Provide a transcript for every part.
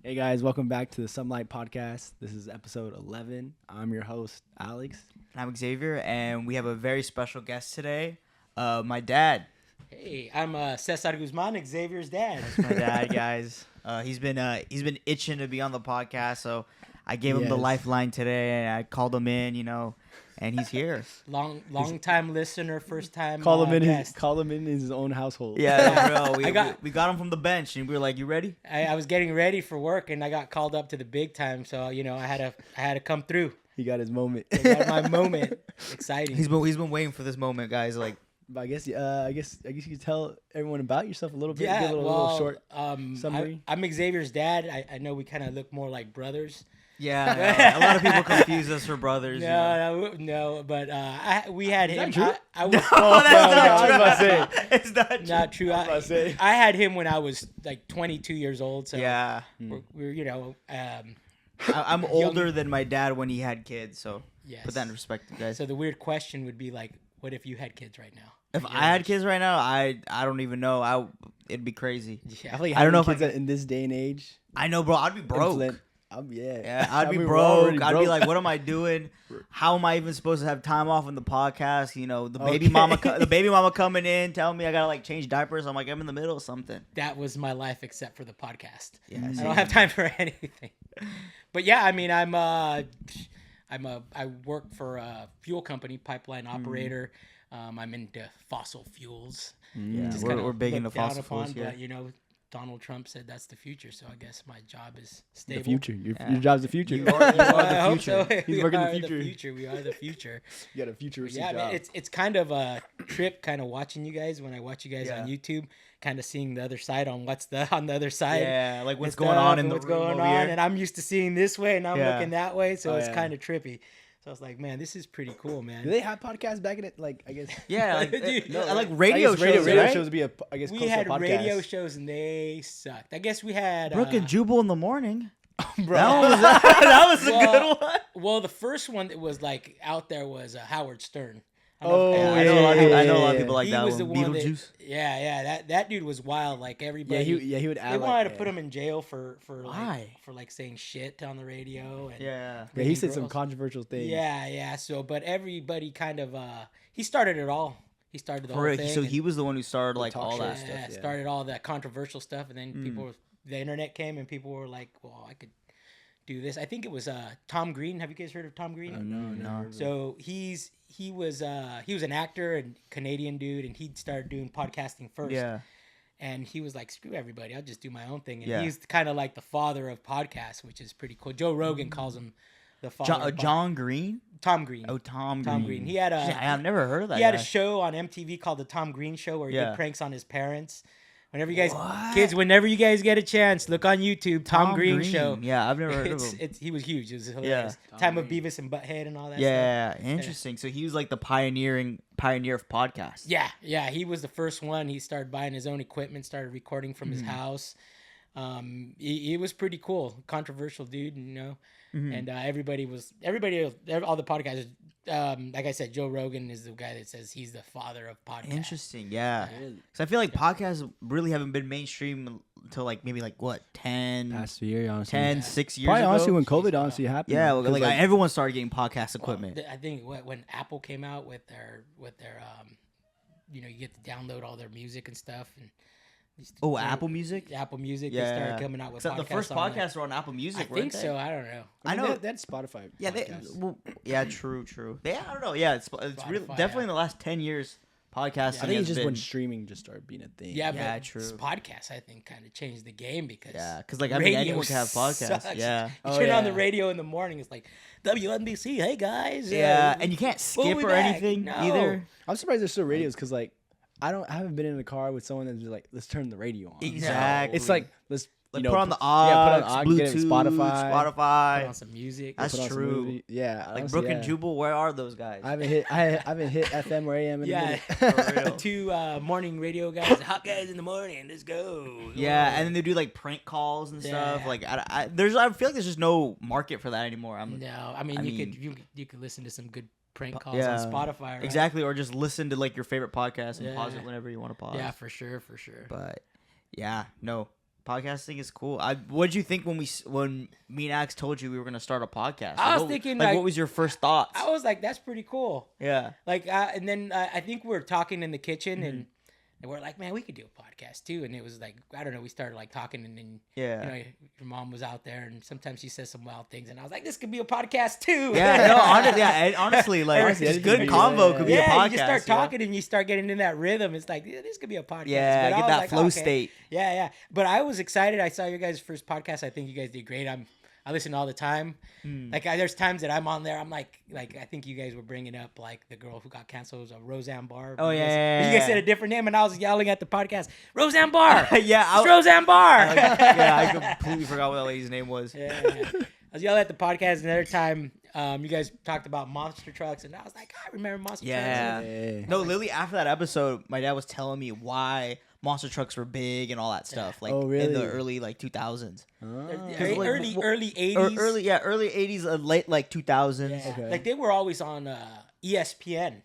Hey guys, welcome back to the Sunlight Podcast. This is episode 11. I'm your host, Alex. I'm Xavier, and we have a very special guest today. My dad. Hey, I'm Cesar Guzman, Xavier's dad. That's my dad, guys. He's been itching to be on the podcast, so I gave him the lifeline today, and I called him in, and he's here. Long time listener, first time Call him in guest. his own household. Yeah, bro. We got him from the bench, and we were like, "You ready?" I was getting ready for work, and I got called up to the big time, so I had to come through. He got his moment. I got my moment. Exciting. He's been waiting for this moment, guys. Like, But I guess you could tell everyone about yourself a little bit. Yeah, Give a little short summary. I'm Xavier's dad. I know we kind of look more like brothers. yeah, a lot of people confuse us for brothers. No, but we had him. True? I was, That's not true. It's not true. not true. I had him when I was like 22 years old. So Yeah, we're I'm older than my dad when he had kids, so yes. put that in perspective, guys. So the weird question would be like, what if you had kids right now? If I had kids right now, I don't even know. It'd be crazy. Yeah. I feel like I don't know if kids in this day and age. I know, bro. I'd be broke. Yeah, I'd be we're broke. already I'd be broke. like, what am I doing? How am I even supposed to have time off on the podcast? The baby Okay. the baby mama coming in, telling me I gotta like change diapers. I'm like, I'm in the middle of something. That was my life except for the podcast. Yeah, I don't have time for anything. But yeah, I mean, I work for a fuel company, pipeline operator. I'm into fossil fuels. Yeah, Just we're kinda big into looked down fossil fuels. upon, Yeah. But Donald Trump said that's the future, so I guess my job is stable. The future. Your Yeah. job's the future. You are I the hope future. so. He's We working the are future. We are the future. You got a futuristic Yeah, job. I mean, it's kind of a trip, kind of watching you guys when I watch you guys Yeah. on YouTube, kind of seeing the other side on what's on the other side. Yeah, like what's and going on stuff in the what's room going over on, here. and I'm used to seeing this way, and I'm Yeah. looking that way, so Oh, it's yeah. kind of trippy. So I was like, man, this is pretty cool, man. Do they have podcasts back in it? Like, I guess. Yeah, like, Dude, I like I radio guess shows. Radio right? shows would be I guess we close had to a podcast. radio shows, and they sucked. I guess we had Brooke and Jubal in the morning. Bro. That was a Well, good one. Well, the first one that was like out there was Howard Stern. Oh, I know a lot of people. I know a lot of yeah. people like He that was one. the one Beetlejuice. that dude was wild. Like everybody. he would add. They wanted to put him in jail for Why? saying shit on the radio. And Yeah. Yeah, he said some girls. controversial things. Yeah. So, but everybody kind of he started it all. He started the For whole real, thing. so and- he was the one who started like talk all show that stuff, stuff. yeah. started all that controversial stuff, and then the internet came, and people were like, "Well, I could do this." I think it was Tom Green. Have you guys heard of Tom Green? No. So he was an actor and Canadian dude, and he started doing podcasting first. Yeah. And he was like, "Screw everybody, I'll just do my own thing." And Yeah. he's kind of like the father of podcasts, which is pretty cool. Joe Rogan calls him the father. of John Green. Tom Green. Oh, Tom Tom Green. He had I've never heard of that. he had a guy. show on MTV called the Tom Green Show where he Yeah. did pranks on his parents. Whenever you guys What? whenever you guys get a chance, look on YouTube. Tom Green Show. Yeah, I've never heard of him. He was huge. It was hilarious. Tom Time of Green. Beavis and Butthead and all that stuff. Yeah, interesting. So he was like the pioneer of podcasts. Yeah, he was the first one. He started buying his own equipment, started recording from his house. He was pretty cool, controversial dude, And all the podcasters. Like I said, Joe Rogan is the guy that says he's the father of podcasts. Interesting, yeah. Really? Because I feel like podcasts really haven't been mainstream until like maybe like what 10, Past year, honestly. 10 6 years Probably ago. honestly when COVID honestly happened. Yeah, 'cause, like everyone started getting podcast equipment. I think when Apple came out with their you get to download all their music and stuff. And Apple Music. Apple Music, Yeah, they started coming out with except the first podcasts on there. podcasts were on Apple Music. I weren't think they? so. I don't know. I know. that's Spotify. Yeah, podcasts. true. I don't know. Yeah, it's really Spotify, definitely in the last 10 years, podcasting. I think it's has just been, when streaming just started being a thing. Yeah, Yeah, but true. this podcast, I think, kind of changed the game because like I mean, radio anyone can have podcasts. sucks. Yeah, You Oh, turn on the yeah. radio in the morning, it's like WNBC. Hey guys, yeah, and you can't we'll skip be or back. anything No. either. I'm surprised there's still radios because like I haven't been in a car with someone that's just like, let's turn the radio on. Exactly. It's like let's Like you know, put on the put on aux, aux, get it Bluetooth, Spotify. put Spotify. on some music. That's put on some true. movie. Yeah, Like honestly, Brooke and yeah. Jubal, where are those guys? I haven't hit FM or AM in a Yeah, minute. For real. the two morning radio guys, the hot guys in the morning. Let's go. Yeah, and then they do like prank calls and stuff. Yeah. Like I feel like there's just no market for that anymore. No, I mean, you could listen to some good prank calls Yeah. on Spotify, right? Exactly, or just listen to like your favorite podcast and Yeah. pause it whenever you want to pause. Yeah, for sure. But yeah, no, Podcasting is cool. What did you think when me and Alex told you we were gonna start a podcast? I was thinking, like, what was your first thoughts? I was like, that's pretty cool. Yeah. Like, and then I think we were talking in the kitchen and we're like, man, we could do a podcast too. And it was like, I don't know, we started like talking and then, you know, your mom was out there and sometimes she says some wild things. And I was like, this could be a podcast too. Yeah, no, honestly, like, it's good convo could be a podcast. You just start talking and you start getting in that rhythm. It's like, this could be a podcast. Yeah, but get that flow state. Yeah. But I was excited. I saw your guys' first podcast. I think you guys did great. I listen all the time. Like there's times that I'm on there. I'm like I think you guys were bringing up like the girl who got canceled was Roseanne Barr. Oh yeah. You guys said a different name, and I was yelling at the podcast, Roseanne Barr. Yeah, it's Roseanne Barr. I completely forgot what that lady's name was. Yeah. I was yelling at the podcast. Another time, you guys talked about monster trucks, and I was like, I remember monster trucks. Yeah. No, literally after that episode, my dad was telling me why monster trucks were big and all that stuff, like in the early like 2000s. Early 80s. Early 80s, late like 2000s. Yeah. Okay. Like they were always on ESPN.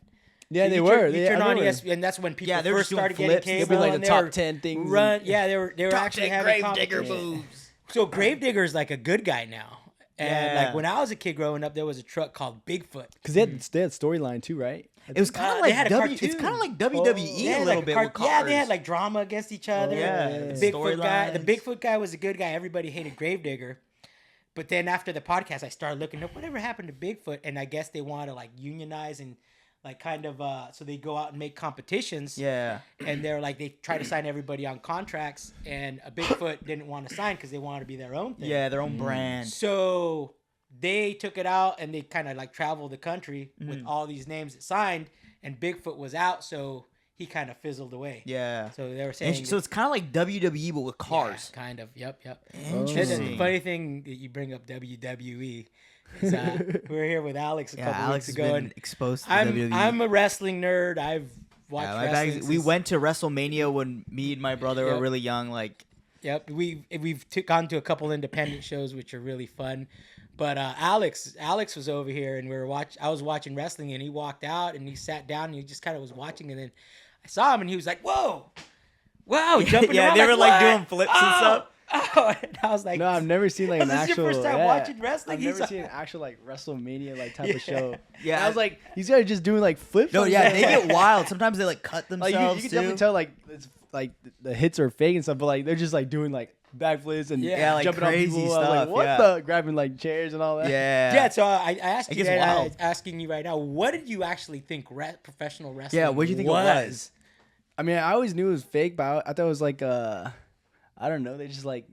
Yeah, so they were. You turn on ESPN, and that's when people first started getting cable. They'd be like the top 10 things. They were actually having Gravedigger moves. So Gravedigger is like a good guy now. And like when I was a kid growing up, there was a truck called Bigfoot. Because they had storyline too, right? It was kind of like it's kind of like WWE a little bit with cars. Yeah, they had like drama against each other. The Bigfoot guy was a good guy. Everybody hated Gravedigger. But then after the podcast, I started looking up whatever happened to Bigfoot, and I guess they wanted to like unionize and like kind of so they go out and make competitions. Yeah. And they're like they try to sign everybody on contracts, and a Bigfoot didn't want to sign because they wanted to be their own thing. Yeah, their own brand. So they took it out and they kind of like traveled the country with all these names that signed, and Bigfoot was out, so he kind of fizzled away. Yeah. So they were saying. So it's kind of like WWE but with cars. Yeah, kind of. Yep. Interesting. And the funny thing that you bring up WWE is we were here with Alex a couple weeks ago, and exposed to WWE. WWE. I'm a wrestling nerd. I've watched wrestling. We went to WrestleMania when me and my brother were really young. Like. Yep. We've gone to a couple independent shows which are really fun. But Alex was over here and I was watching wrestling, and he walked out and he sat down and he just kind of was watching, and then I saw him and he was like, "Whoa, wow!" Jumping around. They were like doing flips and stuff. Oh, and I was like, "No, I've never seen like an actual." This is your first time watching wrestling. I've never seen an actual like WrestleMania like type of show. Yeah, I was like, these guys are just doing like flips. No, yeah, they get wild. Sometimes they like cut themselves. Like, you can definitely tell like it's like the hits are fake and stuff, but like they're just like doing like backflips and like jumping crazy on people. stuff. I was like, what the grabbing like chairs and all that. Yeah. So I asked you that. I'm asking you right now. What did you actually think professional wrestling? Yeah, what did you think it was? I mean, I always knew it was fake, but I thought it was like I don't know. They just like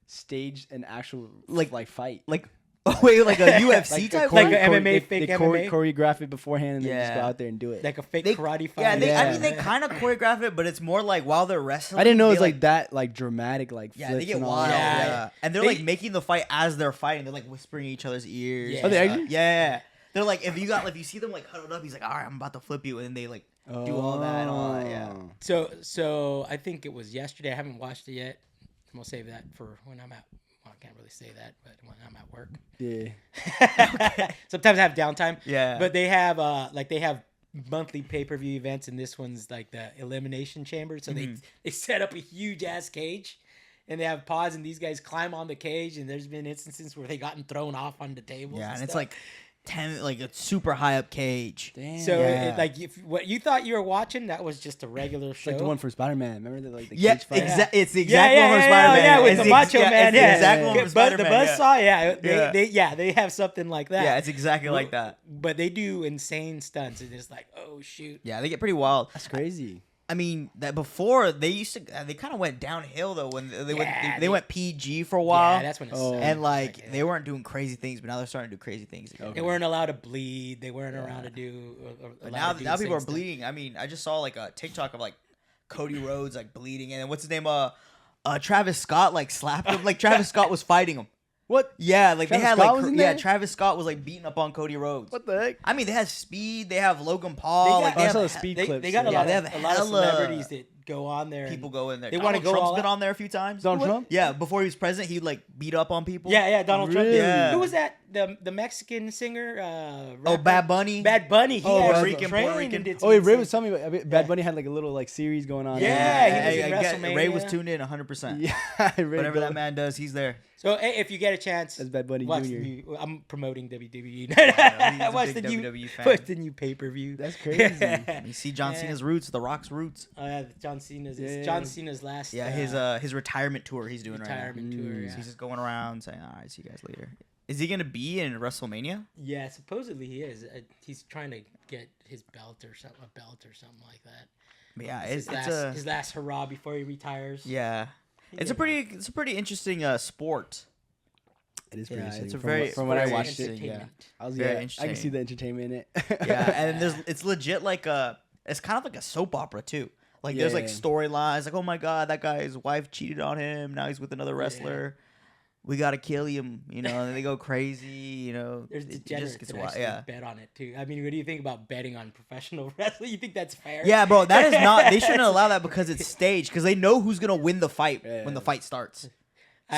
staged an actual like fight. Like wait, like a UFC type, like an MMA, fake MMA, choreograph it beforehand and then just go out there and do it, like a fake karate fight. Yeah, I mean they kind of choreograph it, but it's more like while they're wrestling. I didn't know it was like that, like dramatic, like flips they get and all wild. that. And they're like making the fight as they're fighting. They're like whispering in each other's ears. Yeah. Oh, they actually? Yeah. They're like if you see them like huddled up, he's like, all right, I'm about to flip you, and then they like do all that and all that. Yeah. So I think it was yesterday. I haven't watched it yet. I'm gonna save that for when I'm at. Well, I can't really say that, but when I'm at work. Yeah. Sometimes I have downtime. Yeah. But they have they have monthly pay-per-view events, and this one's like the Elimination Chamber. So they set up a huge ass cage, and they have pods, and these guys climb on the cage, and there's been instances where they gotten thrown off on the tables. Yeah, and it's like 10, like a super high up cage. Damn. So if what you thought you were watching, that was just a regular show. Like the one for Spider-Man. Remember the cage fight? It's the exact one for Spider-Man. Yeah, with the Macho Man. It's the exact one for Spider-Man. The buzzsaw, they have something like that. Yeah, it's exactly like that. But they do insane stunts, and it's like, oh shoot. Yeah, they get pretty wild. That's crazy. I mean, that before they kind of went downhill though when they went PG for a while. Yeah, that's when it sucked. And like they weren't doing crazy things, but now they're starting to do crazy things again. They weren't allowed to bleed. They weren't around to do. Now people are bleeding. I mean, I just saw like a TikTok of like Cody Rhodes like bleeding, and then what's his name? Travis Scott like slapped him. Like Travis Scott was fighting him. What? Yeah, like Travis they had Scott like was in there? Travis Scott was like beating up on Cody Rhodes. What the heck? I mean, they have Speed. They have Logan Paul. I saw the Speed clips. They got a lot of celebrities go on there. People go in there. They want to go Trump's all been out. on there a few times. Donald Trump? Yeah, before he was president, he'd like beat up on people. Yeah, Donald Trump. Really? Yeah. Who was that? The Mexican singer? Oh, rapper? Bad Bunny. Bad Bunny. He Oh, actually Puerto Rican, trained Puerto Rican. and did Oh, wait, some Ray insane- was telling me about Bad Bunny had like a little like series going on. Yeah, he was in I get- Ray was WrestleMania. tuned in 100%. Yeah. Ray Whatever that go- man does, he's there. So hey, if you get a chance, That's Bad Bunny watch Jr. the new. I'm promoting WWE. He's a Watch big the new. WWE fan. Watch the new pay-per-view. That's crazy. You see John Yeah. Cena's roots, The Rock's roots. John Cena's. Yeah. It's John Cena's last. Yeah, his retirement tour he's doing right retirement now. tour. Mm. Yeah. now. He's just going around saying, "All right, see you guys later." Is he gonna be in WrestleMania? Yeah, supposedly he is. He's trying to get his belt or something, a belt or something like that. But yeah, It's his last hurrah before he retires. yeah. It's a pretty interesting sport. It is Yeah, pretty interesting. it's a From very- what- from when I very watched it. Yeah, entertainment. I was Very I can interesting. see the entertainment in it. Yeah, and then it's legit like it's kind of like a soap opera too. Like there's like Yeah. storylines, like, oh my god, that guy's wife cheated on him. Now he's with another wrestler. We gotta kill him, and then they go crazy, There's It degenerates just gets that wild. actually Yeah, bet on it too. I mean, what do you think about betting on professional wrestling? You think that's fair? yeah, bro. That is not. They shouldn't allow that because it's staged. Because they know who's gonna win the fight Yeah. when the fight starts.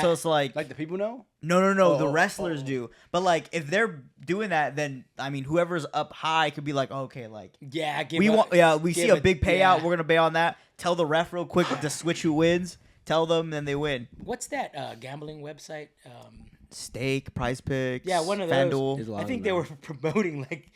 So it's like Like the people know. no. Oh, The oh, wrestlers oh. do, but like if they're doing that, then I mean, whoever's up high could be like, okay, like. Yeah, We see a big payout. yeah. We're gonna pay on that. Tell the ref real quick to switch who wins. Tell them, then they win. What's that gambling website? Stake, Prize Picks. Yeah, one of those. FanDuel. There's a lot I of think them they now. were promoting like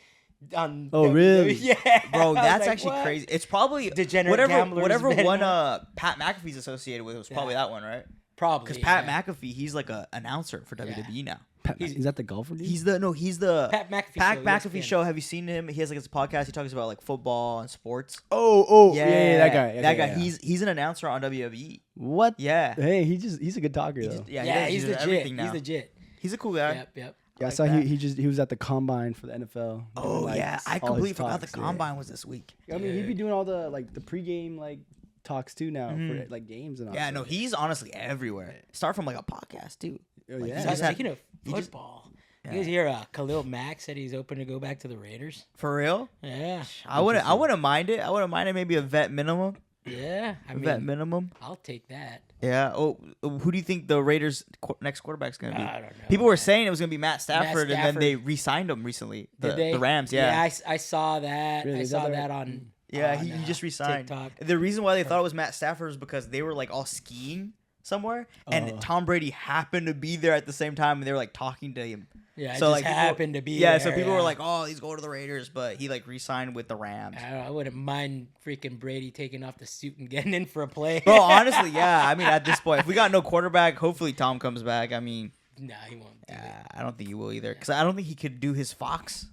on. Oh, really? Yeah, Bro, I was that's like, actually what? crazy. It's probably Degenerate whatever gamblers betting one on Pat McAfee's associated with was probably Yeah. that one, right? Probably Because Pat yeah. McAfee, he's like a announcer for WWE now. Is that the golfer dude? He's the Pat McAfee. Pat show, McAfee ESPN. show. Have you seen him? He has like his podcast. He talks about like football and sports. Oh, yeah, that guy. That Okay, guy. yeah. He's an announcer on WWE. What? Yeah. Hey, he's a good talker though. Yeah, he he's does legit. everything now. He's legit. He's a cool guy. Yep. Yeah, I like saw that. he was at the combine for the NFL. Oh doing, like, yeah, I all completely his forgot the talks, yeah. combine was this week. I mean, he'd be doing all the like the pregame like talks too now Mhm. for like games and all. Yeah, so- no, he's honestly everywhere. Start from like a podcast too. Oh, like, yeah. he's So, just had- speaking of he just- football, Yeah. you guys hear Khalil Mack said he's open to go back to the Raiders? For real? Yeah, I wouldn't mind it. I wouldn't mind it. Maybe a vet minimum. yeah. I Vet mean, minimum. I'll take that. Yeah. Oh, who do you think the Raiders' next quarterback's gonna be? I don't know. People were saying it was gonna be Matt Stafford, and then Stafford. they re-signed him recently. Did they? The Rams. Yeah, Yeah. I saw that. Really? I Is that saw the- that on. Yeah, on, he just re-signed. TikTok. The reason why they thought it was Matt Stafford was because they were like all skiing somewhere, and Oh. Tom Brady happened to be there at the same time, and they were like talking to him. Yeah, it So, just like, people- happened to be. Yeah, there, so people yeah. were like, "Oh, he's going to the Raiders," but he like re-signed with the Rams. I wouldn't mind freaking Brady taking off the suit and getting in for a play. Bro, honestly, yeah. I mean, at this point, if we got no quarterback, hopefully Tom comes back. I mean, Nah, he won't do yeah, I don't think he will either, because I don't think he could do his Fox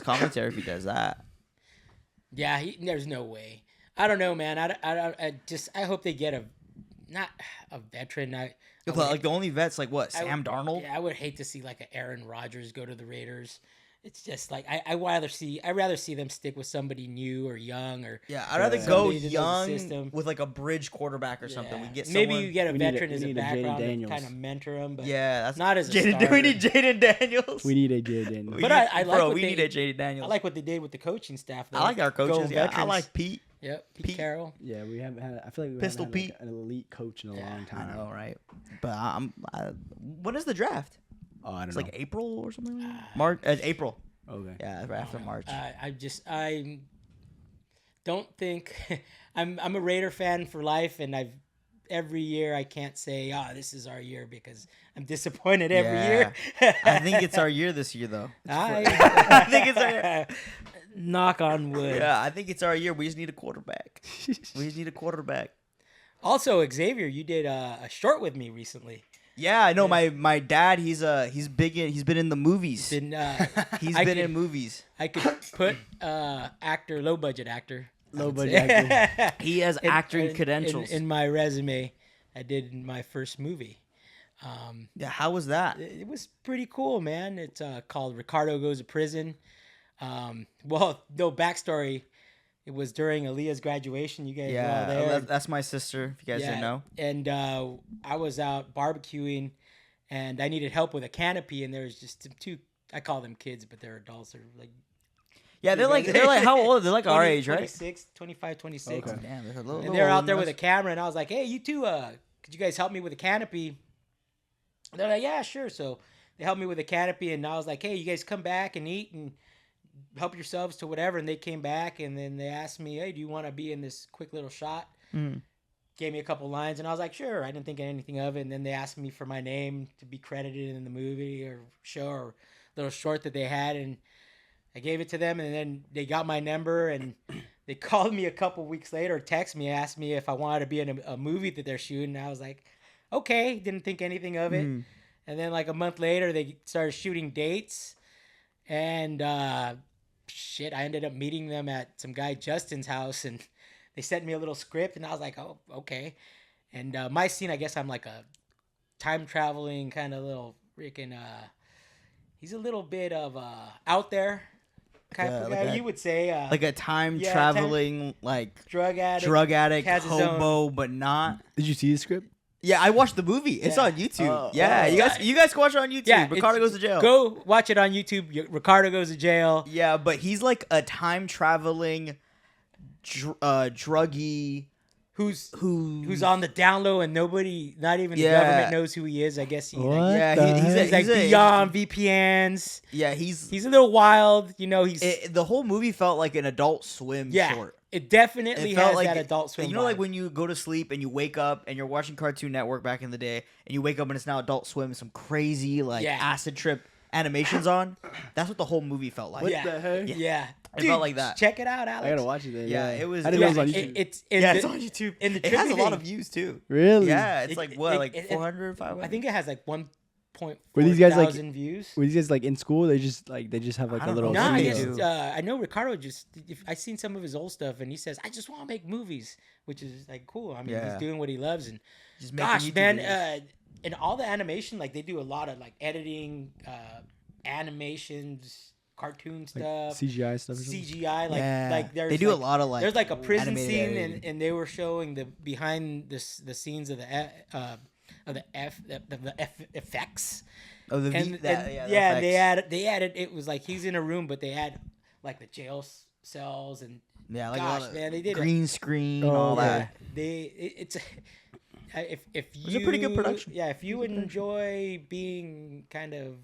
commentary if he does that. Yeah, there's no way. I don't know, man. I hope they get not a veteran. Like the only vets, like what, Sam Darnold? Yeah, I would hate to see like an Aaron Rodgers go to the Raiders. It's just like I'd rather see them stick with somebody new or young or Yeah, I'd rather go somebody that knows the young system. with like a bridge quarterback or something. Yeah. We get Maybe someone, you get a We need a- veteran we as a need a Jaden background to Daniels. kind of mentor him, but yeah, that's not as a Jaden. starter. We need Jaden Daniels. We need a J. Daniels. We But need- I like bro, what we they- need a Jaden Daniels. I like what they did with the coaching staff. Though. I like our Go coaches. Yeah, I veterans. like Pete. Yep, Pete Pete. Carroll. Yeah, we haven't had. I feel like we Pistol haven't had, Pete. like, an elite coach in a long I time. know, right? But when is the draft? Oh, I don't It's know. like April or something. Like that? March. April. Okay. Yeah, right after March. I don't think I'm a Raider fan for life, and every year I can't say, this is our year because I'm disappointed every year. I think it's our year this year, though. I think it's our. knock on wood. Yeah, I think it's our year. We just need a quarterback. We just need a quarterback. Also, Xavier, you did a short with me recently. Yeah, I know. My dad. He's big. He's been in the movies. Been He's I been could- in movies. I could put low budget actor. I Low would budget say. actor. He has In- acting in- credentials. in my resume. I did in my first movie. Yeah, how was that? It was pretty cool, man. It's called Ricardo Goes to Prison. Well, no backstory. It was during Aaliyah's graduation. You guys were all there. That's my sister. If you guys didn't know. And I was out barbecuing, and I needed help with a canopy, and there was just two. I call them kids, but they're adults. They're like Yeah, they're like how old? They're like our age, right? 26, 25, 26. Okay. Damn, they're a little. And they're out there with a camera, and I was like, "Hey, you two, could you guys help me with a canopy?" And they're like, "Yeah, sure." So they helped me with a canopy, and I was like, "Hey, you guys come back and eat and help yourselves to whatever." And they came back, and then they asked me, "Hey, do you want to be in this quick little shot?" Gave me a couple lines, and I was like, "Sure." I didn't think anything of it. And then they asked me for my name to be credited in the movie or show or little short that they had, and I gave it to them, and then they got my number, and they called me a couple weeks later, text me, asked me if I wanted to be in a movie that they're shooting. And I was like, okay, didn't think anything of it. And then like a month later, they started shooting dates, and I ended up meeting them at some guy Justin's house, and they sent me a little script, and I was like, oh, okay. And my scene, I guess I'm like a time traveling kind of little freaking. He's a little bit of out there kind of guy, you would say. Like a time traveling, like drug addict, hobo, but not. Did you see the script? Yeah, I watched the movie. It's on YouTube. Oh, you guys can watch it on YouTube. Yeah, Ricardo Goes to Jail. Go watch it on YouTube. Ricardo Goes to Jail. Yeah, but he's like a time traveling, druggy. Who's on the down low, and nobody, not even the government knows who he is. I guess he's like beyond VPNs. Yeah, he's a little wild. You know, the whole movie felt like an Adult Swim short. It definitely has like that Adult Swim. You know, vibe. like when you go to sleep and you wake up and you're watching Cartoon Network back in the day, and you wake up and it's now Adult Swim, some crazy acid trip animations on. That's what the whole movie felt like. What the heck? Yeah. It felt like that. Check it out, Alex. I gotta watch it then. Yeah, it was. I didn't know it was on YouTube. It's on YouTube. It has a lot of views too. Really? Yeah, it's like 400, 500. I think it has like 1.4 Were these guys like views. Were these guys like in school? They just have like a little. No, studio? I know Ricardo I seen some of his old stuff, and he says, "I just want to make movies," which is like cool. I mean, he's doing what he loves, and just gosh, man, and all the animation, like they do a lot of like editing, animations. Cartoon stuff, CGI stuff. CGI, like they do a lot of like. There's like a prison scene, editing. and they were showing the behind the scenes of the effects. Oh, the and they added. It was like he's in a room, but they had like the jail cells and like gosh, man, they did green screen, all that. It's you. It's a pretty good production. Yeah, if you enjoy being kind of,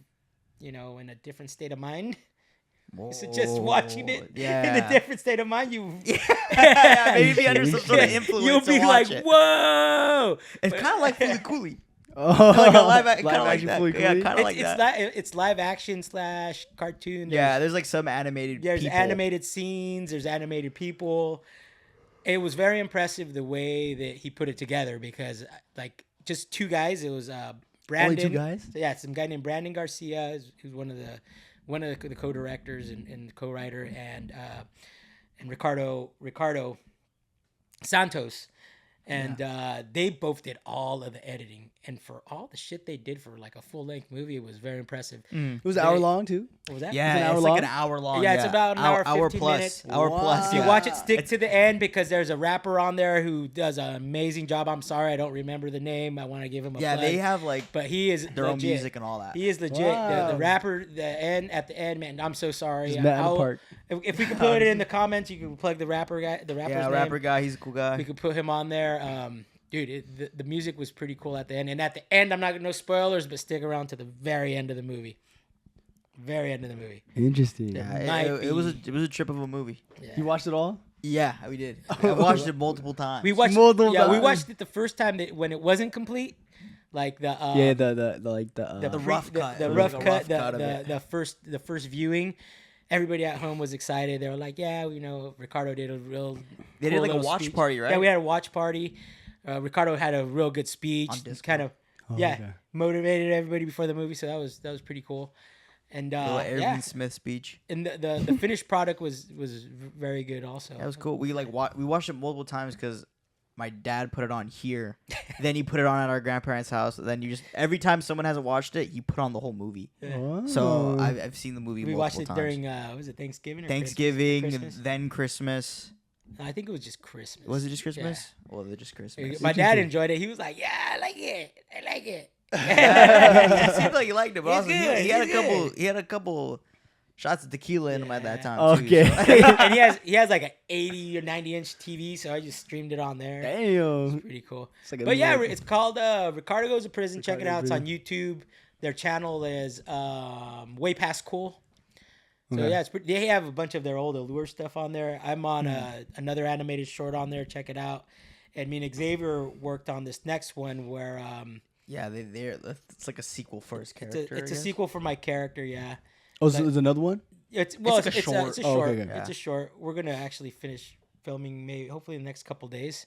in a different state of mind. So just watching it in a different state of mind, maybe under some sort of influence. You'll be like, "Whoa!" It's kind of like Fooly Cooly. Oh, like a live action Fooly Cooly. Yeah, kind of like that. It's live action / cartoon. There's like some animated. There's animated scenes. There's animated people. It was very impressive the way that he put it together because, like, just two guys. It was Brandon. Only two guys? Yeah, some guy named Brandon Garcia, who's one of the co-directors and co-writer, and Ricardo Santos, and they both did all of the editing, and for all the shit they did for like a full-length movie, it was very impressive. It was an hour long too. What was that? Yeah, it's like an hour long. Yeah, it's about an hour 15 plus. minutes. Hour plus. If you watch it, stick to the end because there's a rapper on there who does an amazing job. I'm sorry, I don't remember the name. I want to give him a plug. they have like, but he is their own music and all that. He is legit. Wow. The rapper, at the end, man. I'm so sorry. Just met in the park. If we could put it in the comments, you can plug the rapper guy. The rapper's name. Rapper guy. He's a cool guy. We could put him on there. Dude, the music was pretty cool at the end. And at the end, I'm not no spoilers, but stick around to the very end of the movie. Very end of the movie. Interesting. Yeah, it was a trip of a movie. Yeah. You watched it all? Yeah, we did. I watched it multiple times. We watched it the first time when it wasn't complete. Like the rough cut, the first viewing. Everybody at home was excited. They were like, "Yeah, Ricardo did a real." They did like a watch party, right? Yeah, we had a watch party. Ricardo had a real good speech, kind of, motivated everybody before the movie. So that was pretty cool. And Irving Smith speech. And the finished product was very good also. That was cool. We we watched it multiple times because my dad put it on here. Then he put it on at our grandparents' house. Then every time someone hasn't watched it, you put on the whole movie. Yeah. Oh. So I've seen the movie. We watched it times. during was it Thanksgiving? Christmas? Then Christmas. I think it was just Christmas. Was it just Christmas? Yeah. Well, just Christmas. My dad enjoyed it. He was like, "Yeah, I like it. I like it." It seemed like he liked it, but also he had a couple shots of tequila in him at that time. Okay. Too, so. And he has like an 80 or 90-inch TV, so I just streamed it on there. Damn. It's pretty cool. Like But yeah, it's called Ricardo Goes to Prison. Check it out. It's on Prison. YouTube. Their channel is Way Past Cool. So Okay. yeah, it's pretty, they have a bunch of their old Allure stuff on there. I'm on another animated short on there. Check it out. And me and Xavier worked on this next one where Yeah, they're it's like a sequel for his character. it's a sequel for my character. Yeah. Oh, so there's another one? It's like a it's short. a Oh, short. okay, okay. It's a short. We're gonna actually finish filming hopefully in the next couple days.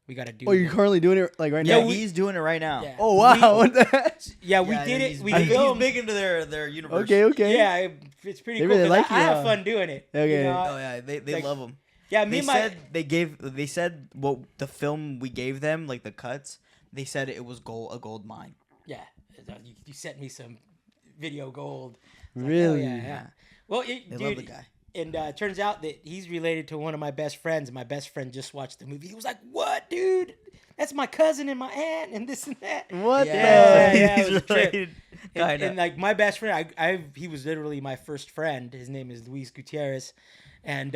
We gotta do. Oh, you're currently doing it like right Yeah, now? he's doing it right now. Yeah. Oh, wow. What the heck? Yeah, we Yeah, did it. he's We big, filmed. he's big into their universe. Okay. Yeah, it's pretty They cool. really 'cause like I you, have huh? fun doing it. Okay. You know, Oh yeah, they Like, love him. yeah, me They and my said they said what the film we gave them, like the cuts. They said it was a gold mine. yeah. You sent me some video gold. It's like, Really? hell yeah. Well, They dude, love the guy. and it turns out that he's related to one of my best friends. And my best friend just watched the movie. He was like, "What, dude? That's my cousin and my aunt and this and that." What Yeah, the? yeah, it he's was a trip. related. And, Kinda. and like my best friend, he was literally my first friend. His name is Luis Gutierrez, and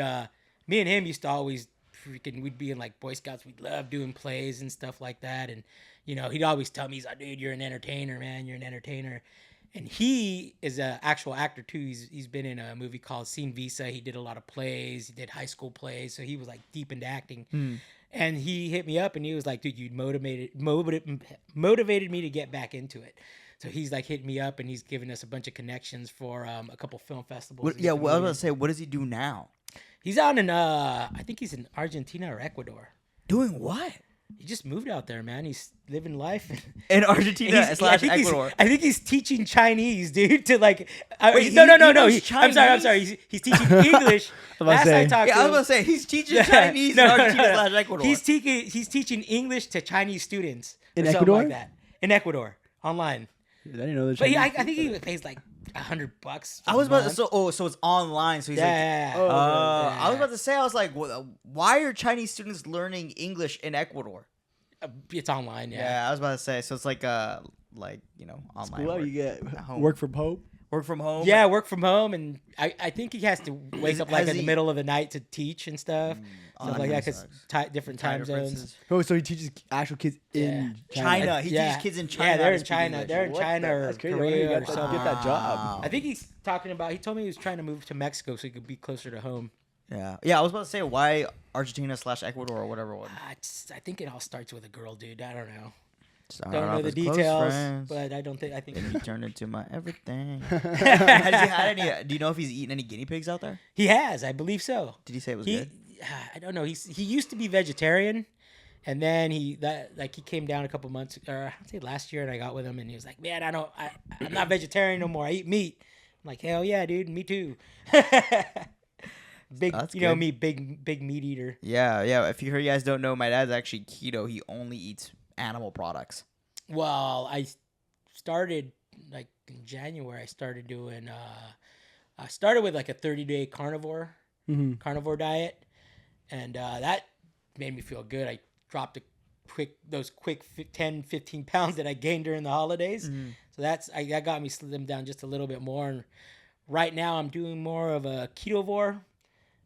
me and him used to always we'd be in like Boy Scouts. We'd love doing plays and stuff like that. And you know, he'd always tell me, he's like, "Dude, you're an entertainer, man. You're an entertainer." And he is an actual actor too. He's been in a movie called Scene Visa. He did a lot of plays. He did high school plays, so he was like deep into acting. And he hit me up and he was like, "Dude, you motivated me to get back into it." So he's like hitting me up and he's giving us a bunch of connections for a couple film festivals. Yeah, well, I was about to say, what does he do now? He's out in I think he's in Argentina or Ecuador. Doing what? He just moved out there, man. He's living life. In Argentina I slash think Ecuador. I think he's teaching Chinese, dude. To like, Wait, no. he knows I'm Chinese? sorry. He's teaching English. about to Last I say. talked Yeah, to I was him, about to say he's teaching Chinese in Argentina slash Ecuador. He's teaching English to Chinese students In or something Ecuador? like that. In Ecuador, online. I didn't know that. But I think he pays like $100. I was about to so it's online. So he's like, Yeah. Oh, I was about to say, I was like, why are Chinese students learning English in Ecuador? It's online. Yeah. Yeah, I was about to say, so it's like you know, online School, work. you get home. work from home. Work from home. Yeah, work from home, and I think he has to wake up like has in the he- middle of the night to teach and stuff, stuff like that, because different time zones. Oh, so he teaches actual kids in China. China. He teaches kids in China. Yeah, they're how to in speak China. English. They're in What the- China or that's crazy. I wonder Korea you or got something. get that job. I think he's talking about. He told me he was trying to move to Mexico so he could be closer to home. Yeah. I was about to say, why Argentina slash Ecuador or whatever one. I think it all starts with a girl, dude. I don't know. Start Don't know off the as close details, friends, but I don't think. I think then you turn into my everything. Has he had any? Do you know if he's eaten any guinea pigs out there? he has. I believe so. Did he say it was He, good? I don't know. He used to be vegetarian, and then he came down a couple months, or I'd say last year, and I got with him, and he was like, "Man, I'm not vegetarian no more. I eat meat." I'm like, "Hell yeah, dude, me too." Big, That's you know good. me, big meat eater. Yeah. If you guys don't know, my dad's actually keto. He only eats animal products. Well, I started like in January. I started doing. I started with like a 30-day carnivore diet, and that made me feel good. I dropped those quick 10, 15 pounds that I gained during the holidays. So that got me slimmed down just a little bit more. And right now I'm doing more of a ketovore.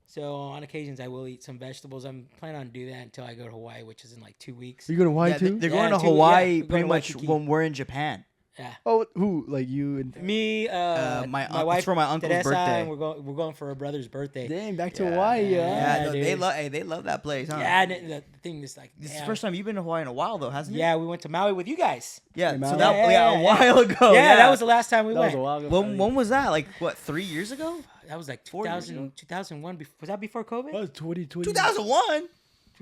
So on occasions I will eat some vegetables. I'm planning on doing that until I go to Hawaii, which is in like 2 weeks. Are you going to Hawaii Yeah, too? they're Yeah, going to two- yeah, Hawaii we're going pretty to much Waikiki. when we're in Japan. Yeah. Oh, who? Like you and Me, my wife, it's for my uncle's Teresa, birthday. and we're going for her brother's birthday. dang back to Yeah. Hawaii. Yeah, Yeah, no, dude. they love that place, huh? Yeah, and the thing is like, This is the damn. first time you've been to Hawaii in a while, though, hasn't it? Yeah, we went to Maui with you guys. Yeah, Hey, so Maui. that Yeah, a while ago. yeah, that was the last time we That was went. a while ago. When was that? Like what? 3 years ago? That was like 4 years ago? 2001. Was that before COVID? That was 2020. 2001.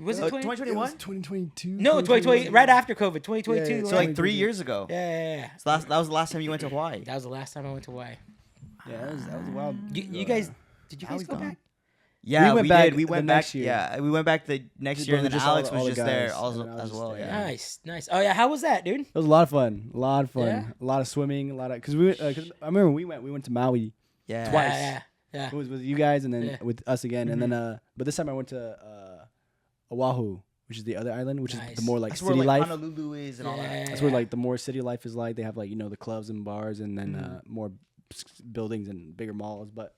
Was it 20? 2021? 2022. No, 2020. Right after COVID, 2022. Yeah, So right? like 3 years ago. Yeah. So that was the last time you went to Hawaii. That was the last time I went to Hawaii. Yeah, that was a while. You guys, did you I guys was go gone. back? Yeah, We went we back did. We the went next back. year. Yeah, we went back the next year, and then Just all Alex the- all was the just there guys, also, and I was as just well. there. Yeah. Nice. Oh yeah, how was that, dude? It was a lot of fun. A lot of fun. Yeah? A lot of swimming. A lot of because cause I remember when we went to Maui. Yeah. Twice. Yeah. It was with you guys and then Yeah. with us again, and then but this time I went to Oahu, which is the other island, which is Nice. the more like That's city where like life. Honolulu is and all that. Yeah. That's where like the more city life is like. They have like the clubs and bars, and then more buildings and bigger malls, but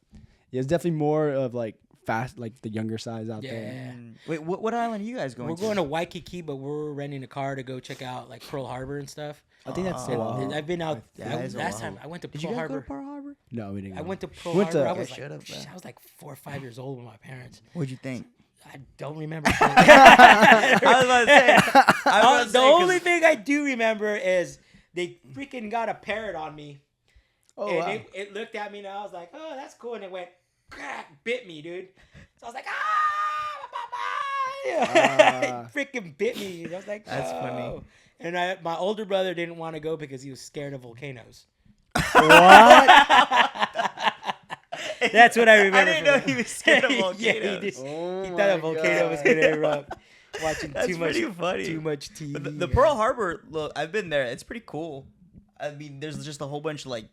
yeah, it's definitely more of like fast, like the younger size out there. Yeah. Wait, what island are you guys going We're to? going to Waikiki, but we're renting a car to go check out like Pearl Harbor and stuff. I think that's And Oahu. I've been out That is last Oahu. time. I went to Did Pearl you guys Harbor. go to Pearl Harbor? No, we didn't. I went to Pearl We went Harbor. to- I was shut up, bro. I was like 4 or 5 years old with my parents. What'd you think? I don't remember. I was about to say. The only thing I do remember is they freaking got a parrot on me. Oh, And wow. it looked at me and I was like, oh, that's cool. And it went, crack, bit me, dude. So I was like, it freaking bit me. And I was like, That's "Oh." funny. And my older brother didn't want to go because he was scared of volcanoes. What? That's what I remember. I didn't know from he was scared of Yeah, volcanoes. he Oh thought a my volcano God. was going to erupt. Watching That's too much, pretty funny. too much TV. But the Pearl Harbor, look, I've been there. It's pretty cool. I mean, there's just a whole bunch of like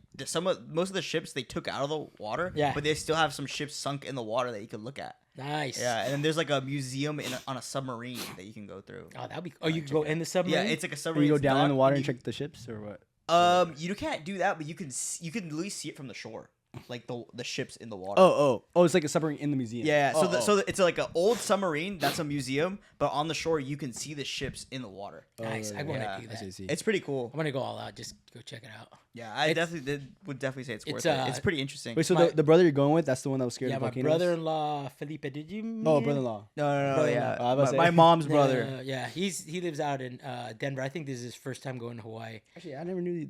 most of the ships they took out of the water. Yeah. But they still have some ships sunk in the water that you can look at. Nice. Yeah, and then there's like a museum on a submarine that you can go through. Oh, that'd be. Oh, you can go in the submarine. Yeah, it's like a Can submarine. you go it's down in the docked, water and and check the ships or what? You can't do that, but you can at least see it from the shore, like the ships in the water. Oh! It's like a submarine in the museum. Yeah, Oh, so it's like an old submarine that's a museum, but on the shore you can see the ships in the water. Nice. I want to do that. I see. It's pretty cool. I want to go all out. Just go check it out. Yeah, I would definitely say it's worth it. It's pretty interesting. Wait, so My- the brother you're going with, that's the one that was scared Yeah, of my volcanoes? brother-in-law Felipe. Did you? Meet Oh, him? brother-in-law. No, Brother-in-law. yeah. I was about to say. My mom's brother. Yeah, he lives out in Denver. I think this is his first time going to Hawaii. Actually, I never knew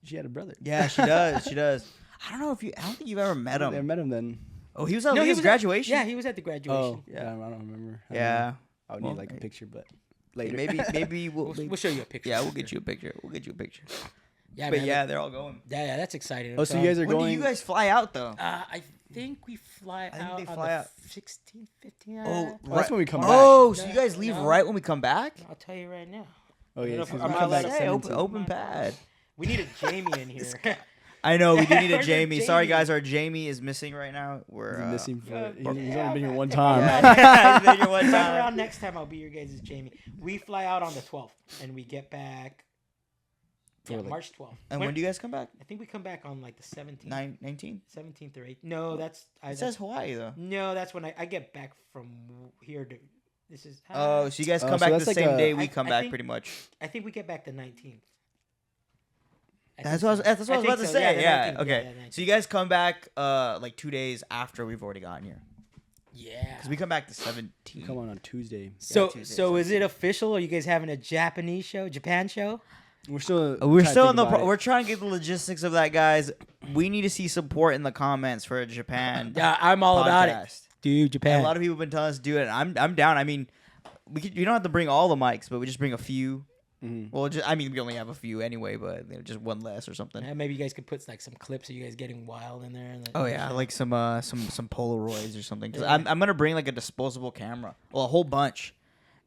she had a brother. Yeah, she does. She does. I don't think you've ever met I never him. met him then. Oh, he was at No, he Leah's was graduation. Yeah, he was at the graduation. Oh, yeah, I don't remember. I don't Yeah. know. I would Well, need like a picture, but later. Maybe we'll. We'll show you a picture. Yeah, we'll get you a picture. Yeah, But man, yeah, they're all going. yeah, that's exciting. Oh, so you guys are When going? do you guys fly out though? I think we fly think out they on fly the out. 16th, 15th. Oh, Well, that's when we come back. Oh, so No, you guys leave no. right when we come back? I'll tell you right now. Oh yeah, I don't know 'cause if we I'm come allowed back to say, 17th. open pad. We need a Jamie in here. I know we do need a Where's Jamie. our Sorry Jamie? guys, our Jamie is missing right now. We're He's missing for. yeah, He's only yeah, been here man. one time. Yeah, he's been here one Come time. around next time. I'll be your guys' Jamie. We fly out on the 12th and we get back. Yeah, like- March 12th. And when do you guys come back? I think we come back on like the 17th. 19? 17th or 18th. No, that's It says Hawaii though. no, that's when I get back from here to. This is. Oh, so you guys Oh, come so back that's the like same a- day we I- come I back, think- pretty much. I think we get back the 19th. That's what I was I about think to so, say. yeah, the Yeah. 19th, Okay. yeah, the 19th. So you guys come back like 2 days after we've already gotten here, Yeah. because we come back the 17th. Come on Tuesday. So Tuesday, so is it official? Are you guys having a Japanese show, Japan show? We're still. We're trying to still think in the. about it. We're trying to get the logistics of that, guys. We need to see support in the comments for a Japan. Yeah, I'm all about it, podcast. dude. And Japan. a lot of people have been telling us to do it. And I'm down. I mean, you don't have to bring all the mics, but we just bring a few. Mhm. Well, we only have a few anyway, but just one less or something. Yeah, maybe you guys could put like some clips of you guys getting wild in there. And Oh yeah, like some Polaroids or something. Cause Yeah. I'm gonna bring like a disposable camera, well a whole bunch,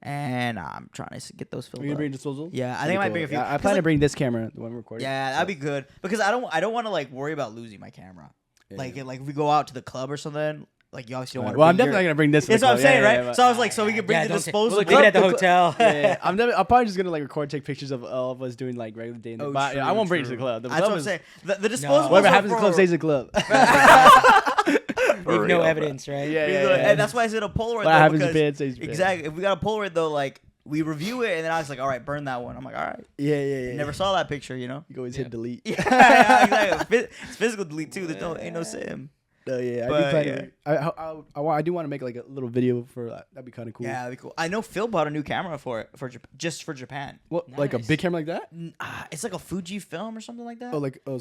and I'm trying to get those Are filled you gonna up. bring disposal? Yeah, I That'd think I be might cool. bring a few. Yeah, I 'Cause, plan to like, bring this camera, the one we're recording. Yeah, that'd be good because I don't want to like worry about losing my camera. Yeah. Like if we go out to the club or something, like you obviously don't want to. Well, I'm definitely not gonna bring this. to That's the what I'm club. saying, Yeah, right? yeah, but- So I was like, so we can bring Yeah, the don't say- disposable. we'll leave it at the Club- hotel. yeah, I'm probably just gonna like record, take pictures of all of us doing like regular day. Oh, But, yeah, I true, won't bring it to true. the club. The That's club what I'm is saying. The disposable. whatever happens at the club stays at the club. Leave no evidence, right? Yeah, yeah. And that's why I said a Polaroid. What though, happens in because- Japan stays in Japan. Exactly. If we got a Polaroid though, like we review it, and then I was like, all right, burn that one. I'm like, all right. Yeah. Never saw that picture, you know. You can always hit delete. Yeah, exactly. It's physical delete too. There's ain't no sim. Yeah, But, I do plan. I do want to make like a little video for that. That'd be kind of cool. Yeah, that'd be cool. I know Phil bought a new camera just for Japan. What, like a Nice. big camera like that? It's like a Fuji film or something like that.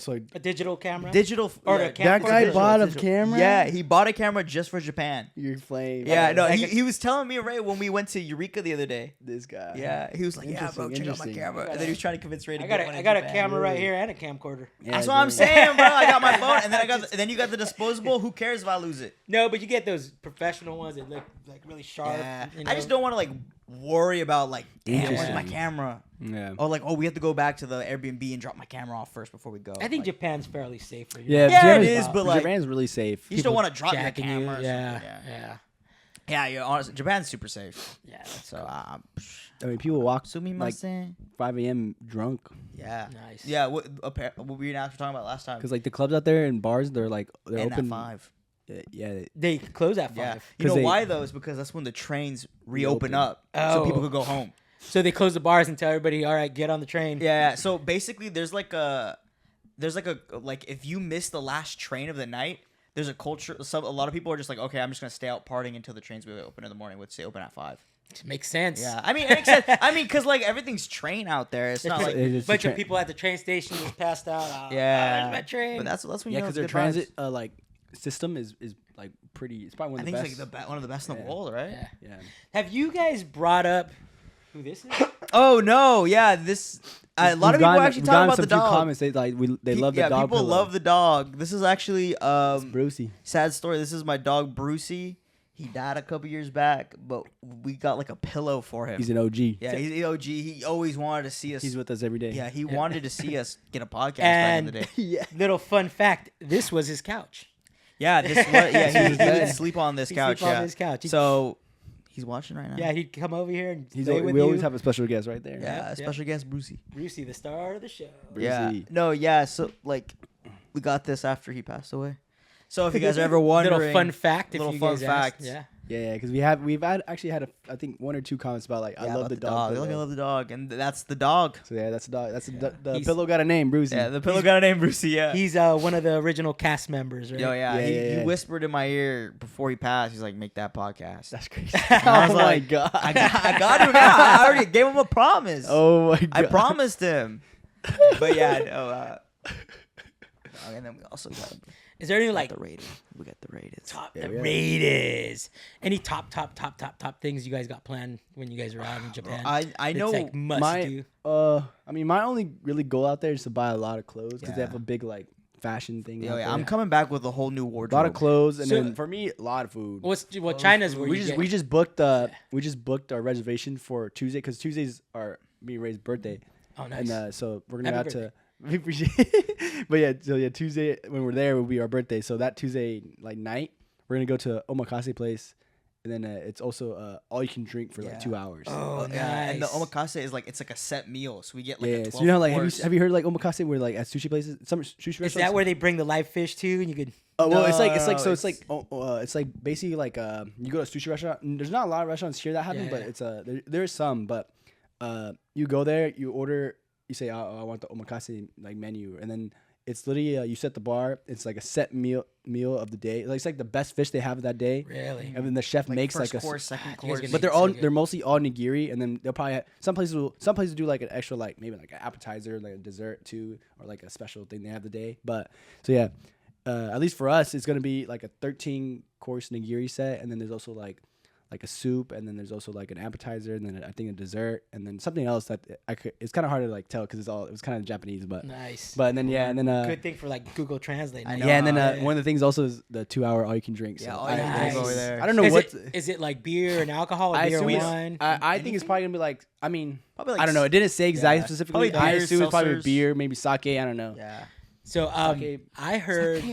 So A digital camera. Digital. Or yeah, a camera. that guy digital, bought a digital. camera. Yeah, he bought a camera just for Japan. You're flame. Yeah, no, like he was telling me right when we went to Eureka the other day. This guy. Yeah, he was like, "Yeah, bro, check out my Interesting. camera," and then he was trying to convince Ray to I get got one. I in got a Japan. camera right here and a camcorder. Yeah, That's what I'm dude. saying, bro. I got my phone, and then then you got the disposable. Who cares if I lose it? No, but you get those professional ones that look like really sharp. Yeah, you I just know? don't want to like worry about like, damn, where's my Interesting. camera? Yeah. Or like, oh, we have to go back to the Airbnb and drop my camera off first before we go. I think like, Japan's fairly safe for you. Yeah, Yeah, Japan it is, but, like, Japan's really safe. you just don't People- want to drop your jacking camera. you. or Yeah, something, yeah. Yeah, honestly, Japan's super safe. Yeah. So, I mean, people walk like sumimasen. 5 a.m. drunk Yeah. Nice. Yeah, what we were talking about last time. because like the clubs out there and bars, they're And open. at 5. Yeah, They close at 5. Yeah. You 'Cause know they- why, though? Is because that's when the trains reopen Reopen. up. So Oh. people could go home. So they close the bars and tell everybody, all right, get on the train. Yeah. So basically, there's like a if you miss the last train of the night, there's a culture. A lot of people are just like, okay, I'm just gonna stay out partying until the trains will open in the morning, which they open at 5. Makes sense. Yeah, I mean, it makes sense. I mean, because like everything's train out there. It's not like It's bunch a of people at the train station just passed out. Oh, yeah, there's my train. But that's when yeah, you know because it's their good transit vibes. like system is like pretty. It's probably one I of think the it's best. like one of the best in the Yeah. world, right? Yeah. Yeah. Have you guys brought up who this is? Oh no, yeah, this. A lot of We've people gotten- actually we've talk gotten about the some few dog. comments. They love the yeah, dog. people pillow. love the dog. This is actually Brucey. sad story. This is my dog Brucey. He died a couple years back, but we got like a pillow for him. He's an OG. Yeah, he's an OG. He always wanted to see us. He's with us every day. Yeah, he wanted to see us get a podcast And back in the day. yeah. Little fun fact: this was his couch. Yeah, this was, yeah, he bed. would sleep on this He'd couch. sleep on yeah. this couch. So he's watching right now. Yeah, he'd come over here and He's play with we you. always have a special guest right there. Yeah, special guest Brucey. Brucey, the star of the show. Yeah. Brucey. No, yeah. So like, we got this after he passed away. So if you guys are ever wondering, Little fun fact. If little you fun guys fact. asked. Yeah. Yeah, because we've actually had I think 1 or 2 comments about like I Yeah, love about the dog. Like, I pillow. love the dog, and that's the dog. So yeah, that's the dog. That's the He's- pillow got a name, Brucey. Yeah, the pillow got a name, Brucey. Yeah. He's one of the original cast members, right? Yo, yeah. Yeah, he, yeah. he whispered in my ear before he passed. He's like, "Make that podcast." That's crazy. I was oh my like, god. I got him. Yeah, I already gave him a promise. Oh my god. I promised him. But yeah, no. And then we also got Is there any like the rating. We got the rated. top Yeah, the we are. Raiders? Any top things you guys got planned when you guys are out in Japan? I That's, know. like must my do. I mean, my only really goal out there is to buy a lot of clothes because they Yeah. have a big like fashion thing. Yo, out yeah, there. I'm coming back with a whole new a wardrobe. lot of clothes, and So- then for me, a lot of food. China's where we you just get, we just booked our reservation for Tuesday because Tuesdays are me and Ray's birthday, Oh, nice. and so we're gonna Happy go out to. We appreciate it. But yeah, so yeah, Tuesday when we're there will be our birthday. So that Tuesday like night, we're gonna go to omakase place, and then it's also all you can drink for like Yeah. 2 hours. Oh, nice. Yeah, and the omakase is like it's like a set meal, so we get like yeah, a 12 so you know like course. have you heard like omakase where like at sushi places, some sushi restaurants? Is that where they bring the live fish too? And you could. Oh well, it's like No, so it's like it's like basically like you go to a sushi restaurant. And there's not a lot of restaurants here that have them, Yeah, but yeah. it's there's some. But you go there, you order, you say I want the omakase like menu, and then it's literally you set the bar. It's like a set meal of the day. Like it's like the best fish they have that day, Really? and then the chef makes first like a. course, second you guys course. gonna But make it so good. they're mostly all nigiri, and then they'll probably some places will do like an extra like maybe like an appetizer, like a dessert too, or like a special thing they have the day. But so yeah, at least for us, it's gonna be like a 13 course nigiri set, and then there's also like a soup, and then there's also like an appetizer, and then I think a dessert, and then something else that it's kind of hard to like tell because it was kind of Japanese, but Nice. and then yeah, and then Good thing for like Google Translate. I now. know. yeah, and then Yeah. one of the things also is the 2 hour all you can drink. Yeah, So all you can drink over there. I don't know Is it like beer and alcohol, or I beer and assume wine? I think it's probably gonna be like I mean Probably like I don't know. It didn't say exactly yeah. specifically. Probably I beers, assume it's probably seltzers. beer, maybe sake. I don't know. Yeah. So Sake. I heard.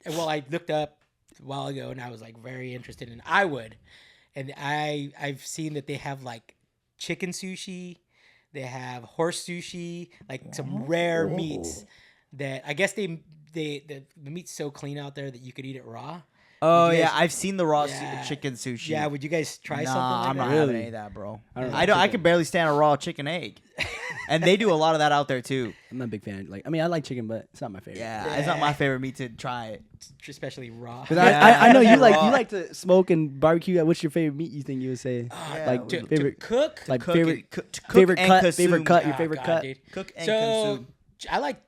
Well, I looked up a while ago, and I was like very interested in I would, and I've seen that they have like chicken sushi, they have horse sushi, like some rare meats that I guess the meat's so clean out there that you could eat it raw. Oh Would you yeah, guys- I've seen the raw Yeah. chicken sushi. Yeah, would you guys try nah, something like I'm that? not Really? having any of that, bro. I don't know. I can barely stand a raw chicken egg, and they do a lot of that out there too. I'm not a big fan. Like I mean, I like chicken, but it's not my favorite. Yeah, it's not my favorite meat to try it. Especially raw. Because Yeah, I know you raw. like to smoke and barbecue. What's your favorite meat? You think you would say Yeah, like to favorite cook. like Cook favorite and- to cook favorite and cut consume. favorite cut your Oh, favorite God, cut. dude. Cook and So consume. I like,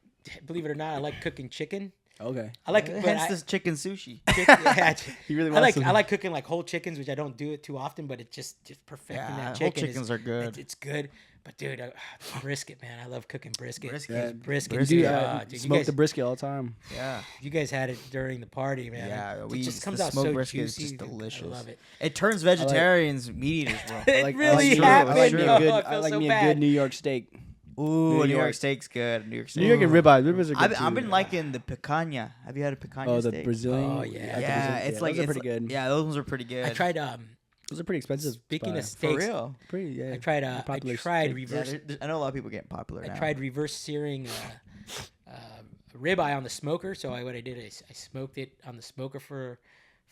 believe it or not, I like cooking chicken. Okay, I like, but Hence I, this chicken sushi. yeah, he really I wants like some. I like cooking like whole chickens, which I don't do it too often, but it just perfecting Yeah, that whole chicken. chickens are good. It's good, but dude, brisket, man, I love cooking brisket. Brisket. Yeah, Brisket, You do yeah, dude, you smoke guys, the brisket all the time. Yeah, you guys had it during the party, man. yeah. it We just comes the out smoked so brisket is juicy. just delicious. I love it. It turns vegetarians meat eaters, bro. It I like really me- happened. I like me Oh, a good, I I feel like so me a bad. good New York steak. Ooh, New New York York. steak's good. New York steak. New York and ribeyes. Ribeyes are good I've been too. liking the picanha. Have you had a picanha Oh, the steak? Brazilian. Oh, yeah. the Yeah, Brazilian- it's like those are it's pretty good. Yeah, those ones are pretty good. I tried Those are pretty expensive. Speaking of spots. For steaks, real. Pretty, yeah. I tried Popular I tried steak. Yeah, reverse. I know a lot of people getting popular I now. tried reverse searing a ribeye on the smoker. So what I did is I smoked it on the smoker for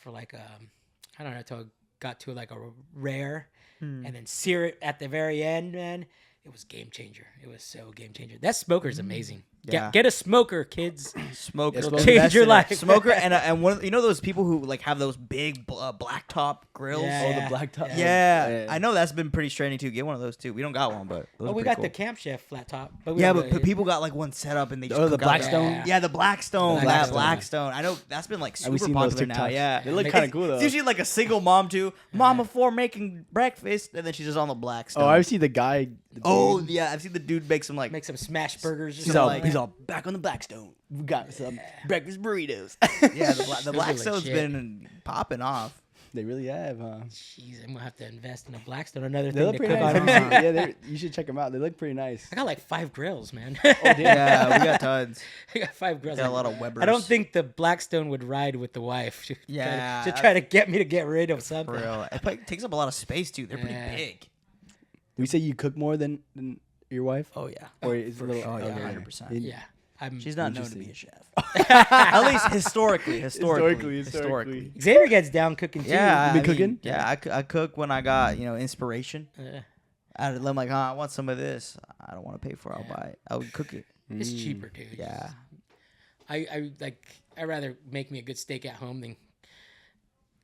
like I don't know, until it got to like a rare, and then sear it at the very end. Man, it was game changer. It was so game changer. That smoker is amazing. Yeah. Get a smoker, kids. Smoker, It'll invest change your in it. life. Smoker, and one, you know those people who like have those big black top grills. Yeah. Oh, the black top. Yeah, I know that's been pretty trending too. Get one of those too. We don't got one, but those Oh, are we pretty got the cool. Camp Chef flat top. But we Yeah, don't but really- people got like one set up and they just Oh, the cook out Blackstone? Yeah. Yeah, the Blackstone. The That Blackstone. Blackstone. I know that's been like Have we super seen those popular now. TikToks? Yeah, They look It's- kind of cool though. It's usually like a single mom too. Mama for making breakfast, and then she's just on the Blackstone. Oh, I've seen the guy. the Oh dude. yeah, I've seen the dude make some like. make some smash burgers. Or He's something all, like he's that. all back on the Blackstone. We got some breakfast burritos. Yeah, the Those are Blackstone's legit. been popping off. They really have, huh? Jeez, I'm gonna have to invest in a Blackstone. Another They thing look to pretty cook nice. on. Have you seen- yeah, you should check them out. They look pretty nice. I got like 5 grills, man. Yeah, we got tons. I got 5 grills. Got a lot of Webbers. I don't think the Blackstone would ride with the wife. Yeah, to try to get me to get rid of something. For real. It takes up a lot of space too. They're pretty Yeah. big. We say you cook more than your wife, Oh yeah. or is it a little? sure. Oh, yeah, okay. 100%. Yeah, I'm. She's not known to be a Interesting. chef. At least historically. Historically. Xavier gets down cooking too. Yeah, You been I mean, cooking? Yeah, I cook when I got inspiration. Uh, I'm like, I want some of this. I don't want to pay for it. I'll buy it. I would cook it. it's cheaper, dude. Yeah. I rather make me a good steak at home than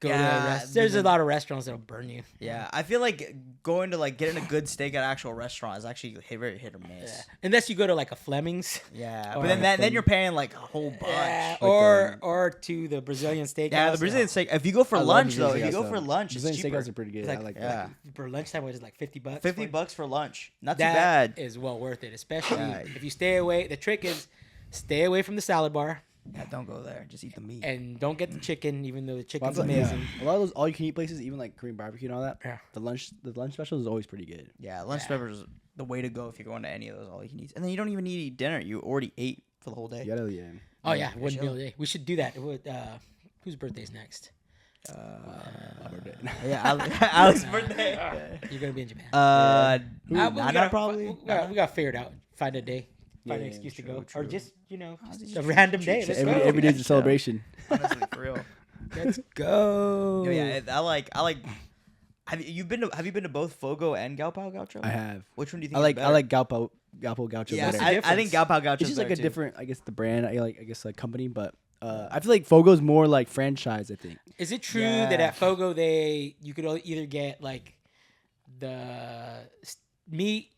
go to Yeah, a restaurant. There's a lot of restaurants that'll burn you. Yeah, I feel like going to like getting a good steak at an actual restaurant is actually very hit or Yeah. miss. Unless you go to like a Fleming's. Yeah, Or but then you're paying like a whole bunch. Yeah, Yeah, or to the Brazilian steakhouse. the Brazilian steak. If you go for I love lunch though, Brazilian if you go steakhouse, for though. lunch, it's Brazilian cheaper. steakhouse are pretty good. It's like- I like Yeah. that. For lunchtime, was it like $50? $50 for lunch. Not too That bad. is well worth it, especially Yeah. if you stay away. The trick is stay away from the salad bar Yeah, don't go there. Just eat the meat. and don't get the chicken, even though the Well, chicken's that's like- amazing. yeah. A lot of those all-you-can-eat places, even like Korean barbecue and all that. Yeah. The lunch special is always pretty good. Yeah, lunch Yeah. peppers is the way to go if you're going to any of those all you can eat. And then you don't even need to eat dinner. You already ate for the whole day. You gotta, yeah. Oh yeah, for one sure. meal a day. We should do that. Whose birthday's next? Yeah, Alex's birthday. You're gonna be in Japan. Who, We Nana gotta- probably. We got to figure it out. Find a day. Find an Yeah, excuse to true, go, or true. just just a random day. Let's Every, go. every day's a celebration. Honestly, for real. Let's go. Yeah, I like. Have you been to both Fogo and Galpao Gaucho? I have. Which one do you think? I like is I better? like Galpo Gaucho Yeah, better. What's the I think Galpao Gaucho. It's just like a different, I guess, the brand. I guess like company, but I feel like Fogo's more like franchise. I think. Is it true Yeah. that at Fogo you could either get like the meat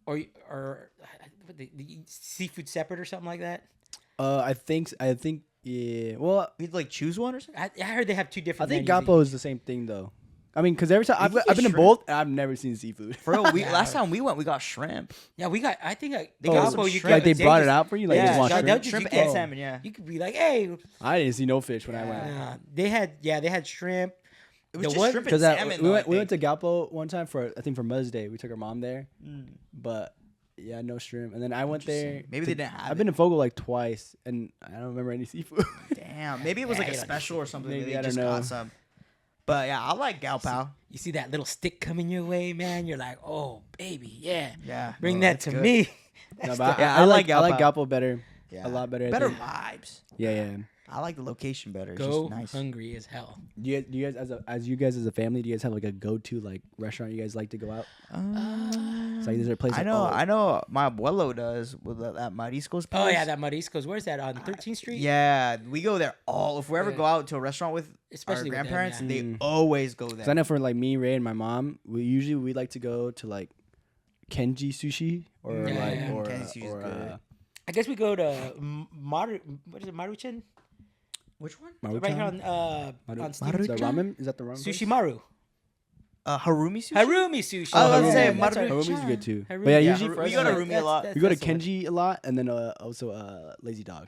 or the seafood separate or something like that? I think yeah. Well, We'd like choose one or something. I heard they have 2 I different. think menus. Galpo is the same thing though. I mean, because every time I've can been get in shrimp. both, and I've never seen seafood. For real, last time we went, we got shrimp. Yeah, we got. I think They got Galpo, some you shrimp. Like they could- brought it just- out for you. Like yeah, you just want that- shrimp. that- Shrimp you and could- salmon. Yeah. You could be like, hey, I didn't see no fish when I went. they had shrimp. It was The just one- shrimp and Because salmon. we though, I went to think. Galpo one time for Mother's Day. We took our mom there, Mm. but yeah, no shrimp. And then I went there. Interesting. Maybe they didn't have I've been to Fogo like twice, and I don't remember any seafood. Damn, maybe it was like Yeah, a you don't special or something. Maybe, Maybe they I don't just know. got some. But yeah, I like Galpao. You see that little stick coming your way, man? You're like, oh baby, yeah. Yeah, Bring no, that that's to good. me. No, but Yeah, I I like like I like Galpo. Galpo better. Yeah. A lot better. I Better think. vibes. Yeah. I like the location better. It's Go just nice. hungry as hell. Do you guys as you guys as a family, do you guys have like a go-to like restaurant you guys like to go out? It's like is there a place? I like, know, oh, I know. My abuelo does with that Mariscos. Oh place. yeah, that Mariscos. Where's that on 13th Street? Yeah, we go there all. If we ever Yeah. go out to a restaurant with Especially our with them, grandparents, yeah. they Mm. always go 'Cause I there. know for like me, Ray, and my mom, we like to go to like Kenji Sushi or Yeah, like yeah. or Kenji Sushi's or good. I guess we go to what is it, Maruchan? Which one? Maruchan? Right here on Stevens. The ramen is that the ramen? place? Sushi Maru. Harumi sushi. Harumi sushi. I was about to say, that's right. Harumi's good too. Harumi. But yeah, Yeah, usually Haru- for we us, go to like, Harumi a lot. we go to that's the one. Kenji a lot, and then also Lazy Dog.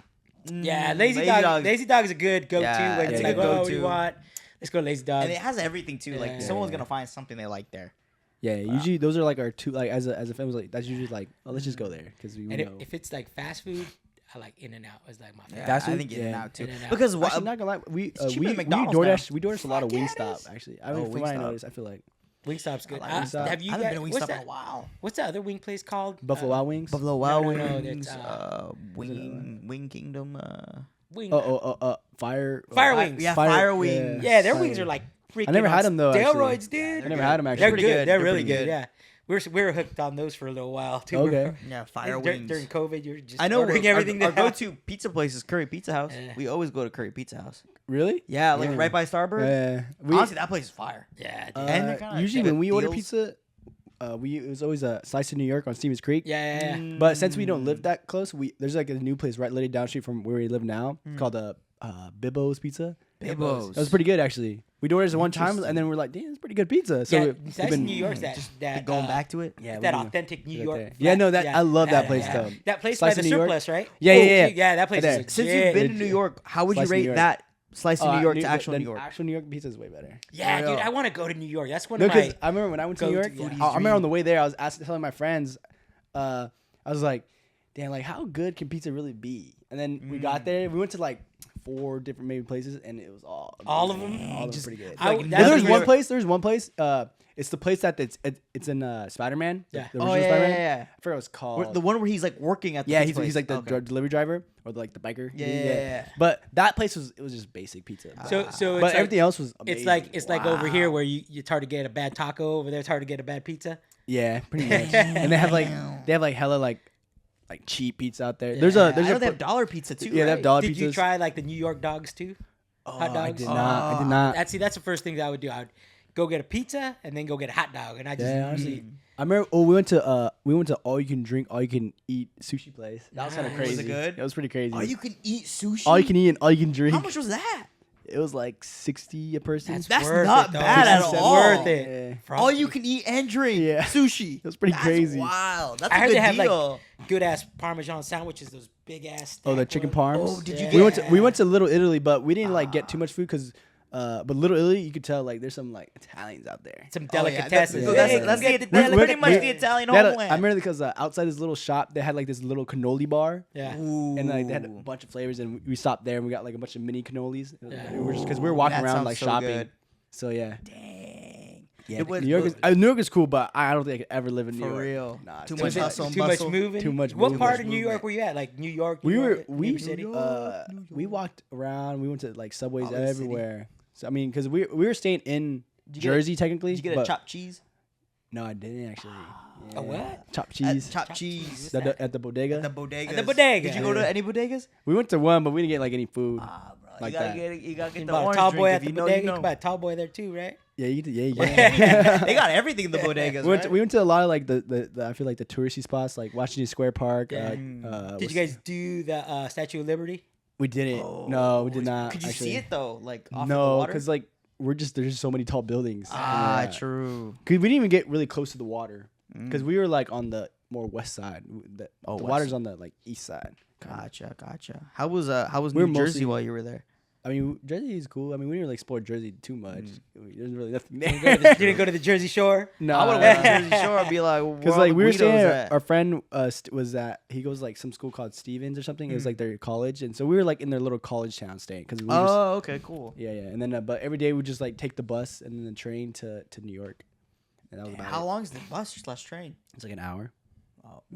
Yeah, Lazy Dog. Lazy Dog is a good go-to Yeah, when it's it's a like, good oh, what do you go-to. want? Let's go Lazy Dog. And it has everything too. Like Yeah. someone's gonna find something they like there. Yeah, usually those are like our two. Like as a family, like that's usually like, oh, let's just go there because we And know. if it's like fast food, I like In-N-Out. It's like my favorite. Yeah, Fast I food? think In-N-Out too. In-N-Out. Because Actually, not gonna lie, we cheaper than we McDonald's DoorDash a lot of Fuck yeah, it Wingstop is. actually. I mean, Oh, from what I Wingstop. noticed, I feel like Wingstop's good. like Wingstop. Have you I haven't guys? been to Wingstop in a while. What's the other wing place called? Buffalo Wild Wings. Buffalo Wild no, no, Wings, that's, Wing Kingdom. Wing. Fire Wings. Yeah, Fire- Fire Wings. Yeah, their wings are like freaking. I never had them though. Steroids, Actually. dude. I never had them They're actually. pretty good. good. They're They're really pretty good. Yeah, we were hooked on those for a little while too. Okay. Yeah, Fire During Wings. COVID, you're just I know ordering everything. Our they have. go-to pizza place is Curry Pizza House. Yeah. We always go to Curry Pizza House. Really? Yeah, like Yeah. right by Starburst. Yeah. Honestly, that place is fire. Yeah, dude. And they're kinda- Usually they when got we order deals. pizza, it was always a Slice in New York on Stevens Creek. yeah. But since we don't live that close, there's like a new place right literally down the street from where we live now called Bibbo's Pizza. Bibbo's. That was pretty good actually. We ordered it one time and then we're like, damn, it's pretty good pizza. So Yeah, we've that's been- New York's that Going back to it. Yeah, that we've been- authentic New right York. there. Yeah, no, I love that place though. That place Slice by in the New York? surplus, right? Yeah, Oh, yeah, yeah. gee, yeah, that place Right is there. Since legit. you've been to New York, how would you Slice in New rate York. that slice in New York to actual New York? Actual New York pizza is way better. Yeah, For dude, real. I want to go to New York. That's one No, of because my. I remember when I went to New go-to York, foodies I remember dream. on the way there, I was telling my friends, I was like, damn, like how good can pizza really be? And then we got there, we went to like 4 different maybe places, and it was all All amazing. of them? all of them Just- pretty good. I- Well, that's there's what one you- place. There's one place. It's the place that it's in Spider-Man. Yeah. The Oh, original yeah, Spider-Man. yeah, yeah. I forgot what it's called. The one where he's like working at the yeah, pizza he's like the place. drug delivery driver or like the biker. Yeah. But that place was just basic pizza. So but it's like, everything else was amazing. it's like over here where it's hard to get a bad taco. Over there, it's hard to get a bad pizza. Yeah, pretty much. And they have like hella like cheap pizza out there. There's I a know they have dollar pizza too. Yeah, they have right? dollar Did you pizzas. try like the New York dogs too? Hot I dogs? did not. I did not. That's the first thing that I would do. I would go get a pizza and then go get a hot dog, and I just Yeah, honestly. I remember. Oh, we went to all you can drink, all you can eat sushi place. That was kind of Nice. crazy. Was it good? It was pretty crazy. Oh, you can eat sushi. all you can eat and all you can drink. How much was that? It was like 60 a person. That's worth not it, though. bad at That's all. worth it. Yeah. For- All you can eat and drink. Yeah. Sushi. It was pretty That's crazy. Wild. That's I a heard good they have deal. like good ass Parmesan sandwiches, those big ass. Oh, the stack chicken ones. parms. Oh, did you Yeah. get? We went to Little Italy, but we didn't like get too much food because. But Little Italy, you could tell like there's some like Italians out there. Some Oh, yeah. delicatessens. So Yeah. that's Get the, the that's We- pretty we- much we- the Italian They had homeland. I remember because outside this little shop, they had like this little cannoli bar. Yeah. And like they had a Ooh. bunch of flavors, and we stopped there and we got like a bunch of mini cannolis. Yeah. We were just because we were walking That around sounds like so shopping. good. So yeah, Dang. yeah. It was- New York is cool, but I don't think I could ever live in New For York. real. Nah, Too it's much too hustle and Too much bustle. moving. Too much What movement. part of New Movement. York were you at? Like New York. We New were York, we New City. we walked around. We went to like subways All over the city. everywhere. So I mean, because we were staying in Did you get a- Jersey technically. Did you get a but- chopped cheese? No, I didn't actually. A what? Chopped cheese. Chopped cheese. At the bodega. The bodegas. At the bodega. Did you go to any bodegas? We went to one, but we didn't get like any food. Ah, bro. Like you gotta that. get you gotta You get the bought a orange tall drink. boy If at the you know, bodega. you You know. can buy a tall boy there too, right? Yeah, you did. Yeah, you They got everything in the bodegas. We went, right? we went to a lot of like the I feel like the touristy spots like Washington Square Park. Yeah. Did you guys do the Statue of Liberty? We didn't. No, we did not. Could you actually. see it though? Like off of the No, water? because like there's just so many tall buildings. Ah, Yeah. true. 'Cause we didn't even get really close to the water because we were like on the more west side. The west. water's on the like east side. Gotcha. How was We were New Jersey mostly- while you were there? I mean, Jersey is cool. I mean, we didn't really explore Jersey too much. There's really nothing there. You didn't go to the Jersey Shore. No, I would have went to Jersey Shore and be like, because like we were staying at. at our friend was at he goes like some school called Stevens or something. It was like their college, and so we were like in their little college town staying because we were just, Oh, okay, cool. yeah, and then but every day we just like take the bus and then the train to New York, and that was about How it. long is the bus slash train? It's like an hour.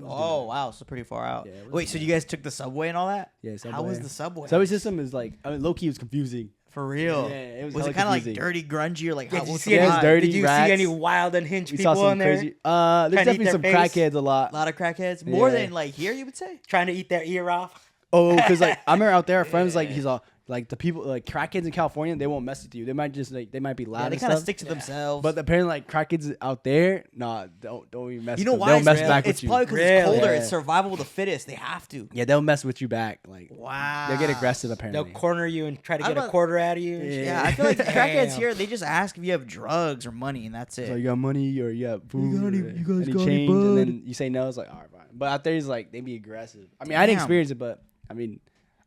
Oh, wow, so pretty far out. Yeah, it wasn't Wait, so you guys took the subway and all that? Yeah, How was subway. the subway? Subway system is like low key was confusing. For real? Yeah, it was Was it hella kind of like confusing. dirty, grungy, or like Yeah, how did you was see the any? Yeah, it's vibe? dirty. Did you rats. see any wild unhinged We saw people some in there crazy. There's Trying to eat definitely their some face? crackheads a lot. A lot of crackheads, more Yeah. than like here, you would say. trying to eat their ear off? Oh, because like I remember out there, our friends like he's all like the people like crackheads in California, they won't mess with you. They might just like they might be loud Yeah, they and kind of stuff. stick to themselves. But apparently, like crackheads out there, nah, don't even mess. you know with them. why? They'll It's, mess back it's with you. probably because Really? it's colder. Yeah. It's survival of the fittest. They have to. Yeah, they'll mess with you back. Like Wow. they'll get aggressive. Apparently, They'll corner you and try to I'm get a not- quarter out of you. and shit. Yeah, I feel like the crackheads Damn. here, they just ask if you have drugs or money, and that's it. so you got money or you got food, got any- or you guys any got any change, bud? and then you say no. It's like all right, fine. But out there, he's like they be aggressive. I mean, I didn't Damn. experience it, but I mean,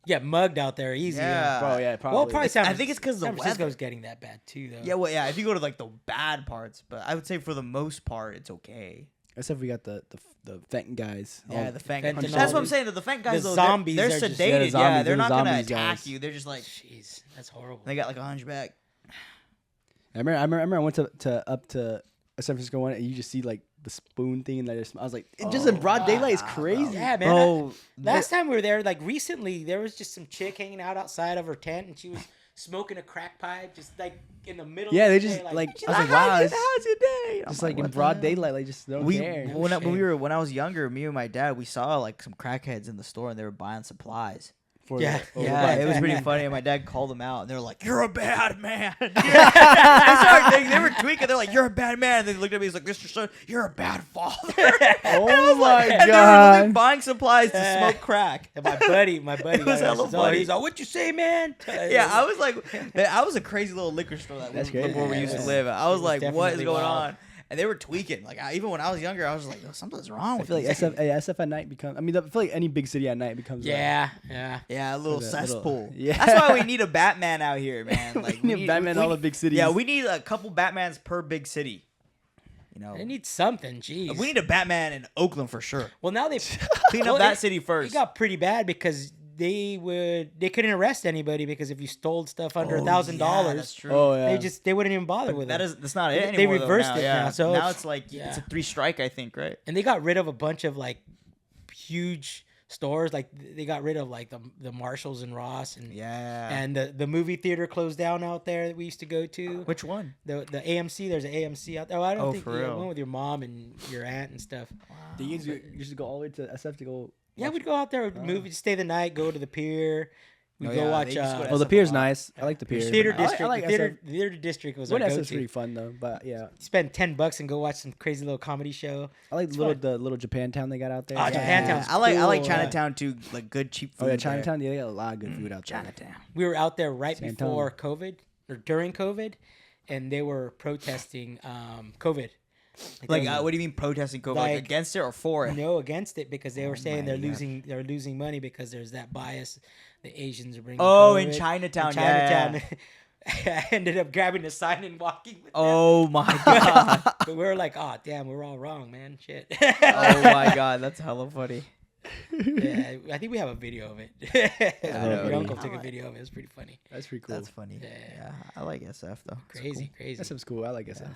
Get mugged out there easy. Yeah. bro, yeah, probably. Well, probably I think it's 'cause the San Francisco's weather. getting that bad too, though. Yeah, well, yeah. If you go to like the bad parts, but I would say for the most part, it's okay. Except we got the Fenton guys. Yeah, Oh, the Fang. Fentanyl. That's what I'm saying. The Fang guys, The though, zombies they're are just- sedated. Yeah, the Yeah, zombies, they're not gonna zombies attack guys. you. They're just like Jeez, that's horrible. they got like a hunchback. I remember I went to up to San Francisco one, and you just see like the spoon thing, and I was like, it just in broad daylight is crazy. Yeah, man. Bro, Last time we were there, like recently, there was just some chick hanging out outside of her tent, and she was smoking a crack pipe, just like in the middle. Yeah, of they the just day, like I was like, wow, how's your day? just like in broad daylight, like just don't care. No When shit. when I was younger, me and my dad, we saw like some crackheads in the store, and they were buying supplies. For Yeah. the- Yeah, it was pretty funny. And my dad called them out, and they were like, "You're a bad man." They were tweaking. They're like, "You're a bad man." And they looked at me. He's like, "Mr. Son, you're a bad father." Oh my And they were god. really buying supplies to smoke crack. And my buddy, It was hella funny. he's like, "What you say, man?" Yeah, I was like, I was a crazy little liquor store that That's we, crazy. where we Yeah, used it to was- live. I was it was like, what is definitely going wild. on? And they were tweaking. Like even when I was younger, I was like, something's wrong I with feel like these SF at night becomes. I mean, I feel like any big city at night becomes. Yeah. Yeah, a little Like a cesspool. little- yeah. That's why we need a Batman out here, man. Like We need Batman in all the big cities. Yeah, we need a couple Batmans per big city. You know, They need something. Jeez. we need a Batman in Oakland for sure. Well, now they Clean well, up that it- city It first. got pretty bad because they couldn't arrest anybody because if you stole stuff under $1,000, That's true. Oh yeah. they wouldn't even bother with That it. is that's not it They anymore. reversed though, it yeah. now, so now it's- it's like yeah. it's a 3 strike, I think, right? And they got rid of a bunch of like huge stores. Like they got rid of like the Marshalls and Ross and Yeah. and the movie theater closed down out there that we used to go to. Which one? The AMC. There's an AMC out there. Oh, I don't Oh, think for you real? went with your mom and your aunt and stuff. Do you guys used to go all the way to SF to go? Yeah, we'd go out there, movie, stay the night, go to the pier. We'd Oh, go yeah, watch. they used to go to Oh, the SF pier's a lot. nice. I like the pier. Theater I like- district. I like theater, SF. theater district was Going our to go SF's pretty to. fun though. But yeah, Spend $10 and go watch some crazy little comedy show. I like It's the little Japantown they got out there. Ah, Yeah. Japantown's I like cool. Chinatown too. Like good cheap food. Oh yeah, there. Chinatown. Yeah, they got a lot of good food out there. Chinatown. We were out there right San before Antonio. COVID or during COVID, and they were protesting COVID. Like, they were- what do you mean protesting COVID? Like, Like- against it or for it? no against it because they were saying my they're losing money because there's that bias. The Asians are bringing. Oh, COVID. in Chinatown, Chinatown. I ended up grabbing a sign and walking. With Oh my god. them. But we were like, oh damn, we're all wrong, man. Shit. Oh my god, that's hella funny. Yeah, I think we have a video of it. know. Your uncle took a video of it. It was pretty funny. That's pretty cool. That's funny. Yeah. Yeah, I like SF though. It's Crazy, crazy. SF's cool. I like SF.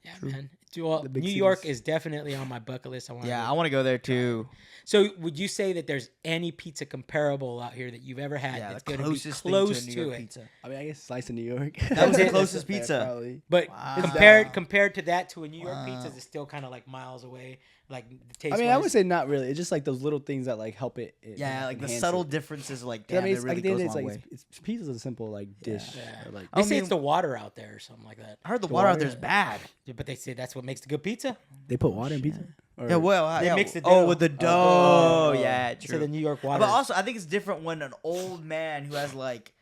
Yeah, man. Well, The New big York cities. is definitely on my bucket list. I want. Yeah, I want to go there too. So, would you say that there's any pizza comparable out here that you've ever had Yeah, that's the going to be closest close thing to to, a New York it? pizza. I mean, I guess slice in New York. That was the That's closest Yeah, pizza. probably. But Wow. compared to that to a New York pizza, Wow. is still kind of like miles away. Like the taste. I mean, I would say not really. It's just like those little things that like help it. Yeah, like the enhance subtle it. differences. Like, I mean, damn, it it's, really like, at the end goes of a the long day, way. it's pizza's a simple like dish. Yeah. or, like They I say mean- it's the water out there or something like that. I heard the The water out water? there's bad. Yeah, but they say that's what makes the good pizza. they put water in pizza. Or, Yeah, well, They yeah. mix the Oh, dough. with the dough. Oh. Yeah, So true. the New York water. But also, I think it's different when an old man who has like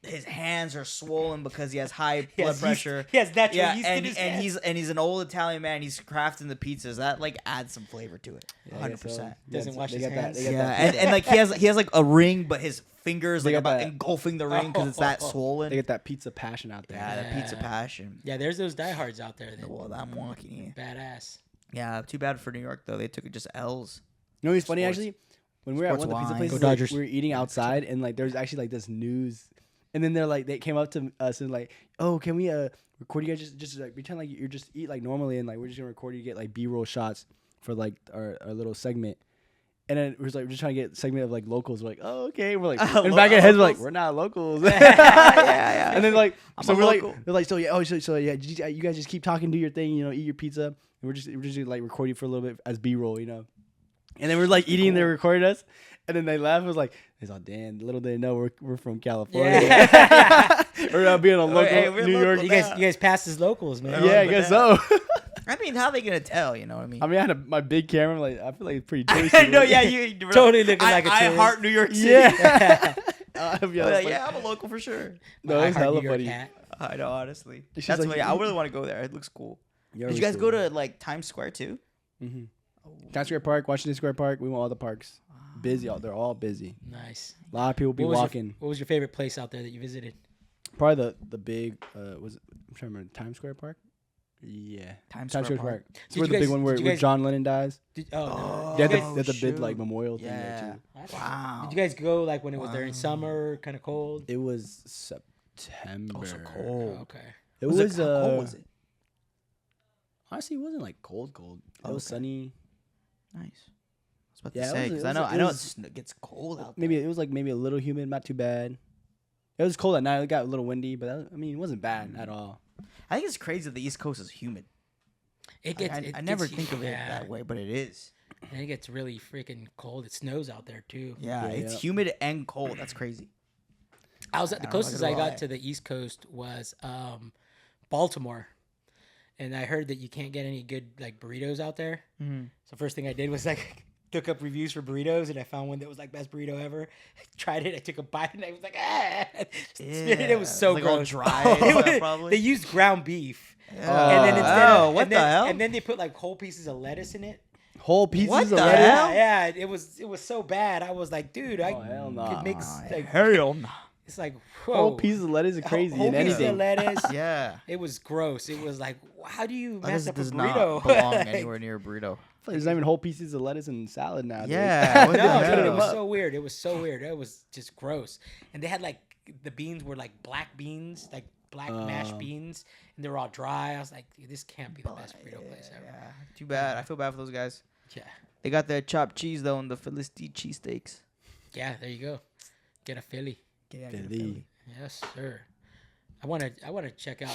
his hands are swollen because he has high He blood has yeast- pressure. he has natural Yeah, yeast in and, his and hands. he's an old Italian man. He's crafting the pizzas. That like adds some flavor to it. Yeah, I guess so. 100%. Doesn't wash they his got that- hands. they got Yeah, that- and like he has like a ring, but his fingers They like got about that- engulfing the ring because it's that swollen. They get that pizza passion out there. Yeah, the pizza Yeah. passion. Yeah, there's those diehards out there that Well, I'm walking here. badass. Yeah, too bad for New York though. They took it just L's. You know what's funny Sports- actually? When we were at one of the sports pizza wine. places, Go like, Dodgers. we were eating outside, and like there was actually like this news, and then they came up to us and like, oh, can we record you guys just like pretend like you're just eat like normally, and like we're just gonna record you, get like B-roll shots for like our little segment. And then we're just trying to get a segment of like locals. We're like, oh, okay. We're like, in the back of our heads, we're like, Locals? we're not locals. yeah. And then like, I'm so a we're like, local. they're like, so yeah, you guys just keep talking, do your thing, you know, eat your pizza. And we're just like record you for a little bit as B-roll, you know. And then we're like eating, and they recorded us, and then they laughed. It was like, it's all damn. Little they know we're from California. Yeah. We're being a local Hey, we're New local York. now. You guys passed as locals, man. Yeah, I guess so. I mean, how are they gonna tell? You know what I mean? I mean, I had my big camera. Like, I feel like it's pretty touristy. I know, yeah, you Totally looking like a I tourist. heart New York City. Yeah. Yeah, I'm a local for sure. No, I it's heart hella New York funny. hat. I know, honestly. It's just That's like- why I really want to go there. It looks cool. Did you guys go to like Times Square too? Mm-hmm. Times Square Park, Washington Square Park. We went all the parks. Busy. They're all busy. Nice. A lot of people be What was your- walking. What was your favorite place out there that you visited? Probably the big I'm trying to remember Times Square Park. Yeah. Times Times Square Square Park. Park. It's Did where you the big guys- one where did you guys- John Lennon dies. No. They had Oh, the big shoot. like memorial thing Yeah. there too. Wow. Did you guys go like when it was during summer, kind of cold? It was September. Oh, so cold. Okay. It was how cold was it? Honestly, it wasn't like cold. It was Okay. sunny. Nice. I was about Yeah, to it say was- because it I know was- I it know was- it gets cold out there. Maybe it was like maybe a little humid, not too bad. It was cold at night. It got a little windy, but I mean, it wasn't bad at all. I think it's crazy that the East Coast is humid. It gets. I never gets- think of it yeah. that way, but it is. And it gets really freaking cold. It snows out there too. Yeah, Yeah, it's yeah. humid and cold. That's crazy. I was at the I'm not closest gonna I got lie. to the East Coast was Baltimore, and I heard that you can't get any good like burritos out there. Mm-hmm. So first thing I did was like look up reviews for burritos, and I found one that was like best burrito ever. I tried it. I took a bite, and I was like, it was so like all gross. dry. It and was- stuff, probably. They used ground beef, Yeah. and then instead Oh, of what and the then, hell? and then they put like whole pieces of lettuce in it. Whole pieces What of the lettuce. hell? Yeah, it was so bad. I was like, dude, I Oh, hell could nah. make like Hell no. it's like whoa. Whole pieces of lettuce are crazy Whole in pieces of anything. lettuce. Yeah. It was gross. It was like, how do you That mess up a does burrito? not belong anywhere near a burrito. There's not even whole pieces of lettuce in salad now. Yeah. What the No, hell? dude, it was so weird. It was so weird. It was just gross. And they had like the beans were like black beans, like black mashed beans, and they were all dry. I was like, dude, this can't be the best burrito place ever. Yeah. Too bad. I feel bad for those guys. Yeah. They got their chopped cheese though and the Philistine cheesesteaks. Yeah, there you go. Get a Philly. Yeah, Philly. Yes, sir. I want to check out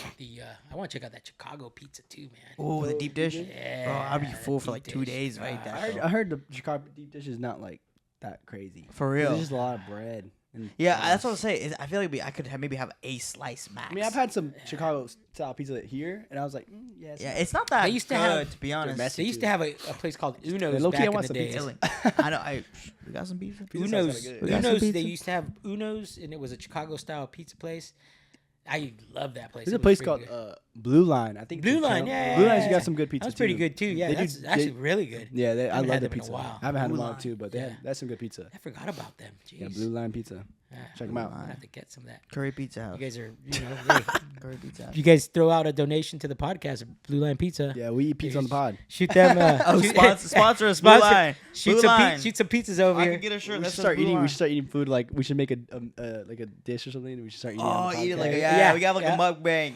that Chicago pizza too, man. Oh, the deep dish. Yeah. Bro, I'd be full for deep like 2 dish. days if I ate that. I heard the Chicago deep dish is not like that crazy. For real. There's just a lot of bread. And Yeah, sauce. that's what I'm saying. I feel like I could maybe have a slice max. I mean, I've had some Chicago style pizza here, and I was like, yeah, Yeah, it's not that They used to good, have- to be honest. messy. They used to have a place called Uno's low-key, back I in want the some days. pizza. I know. We got some pizza. Pizza sounds Uno's, kinda good. We got some Uno's. They pizza? used to have Uno's, and it was a Chicago style pizza place. I love that place. There's It a was place pretty called good. Blue Line. I think Blue it's in Line, town. yeah, Blue yeah, Line's yeah. got some good pizza. That was pretty too. good too. Yeah, They do- that's they- actually really good. Yeah, I Haven't love had their them in a pizza. while. I haven't had Blue them long Line. too, but that's some good pizza. I forgot about them. Jeez. Yeah, Blue Line pizza. Yeah, Check them out. I'm gonna have to get some of that. Curry Pizza House. You guys are, hey, Curry Pizza House. you guys throw out a donation to the podcast, Blue Line Pizza. Yeah, we eat pizza on the pod. Shoot them. Oh, shoot- sponsor us, Blue Line. Shoot Blue some, Line. shoot some pizzas over I here. can get a shirt. We That should says start Blue eating. Line. We should start eating food like we should make like a dish or something. We should start eating. Oh, on the eat it podcast. like Yeah, we got like yeah. a mukbang.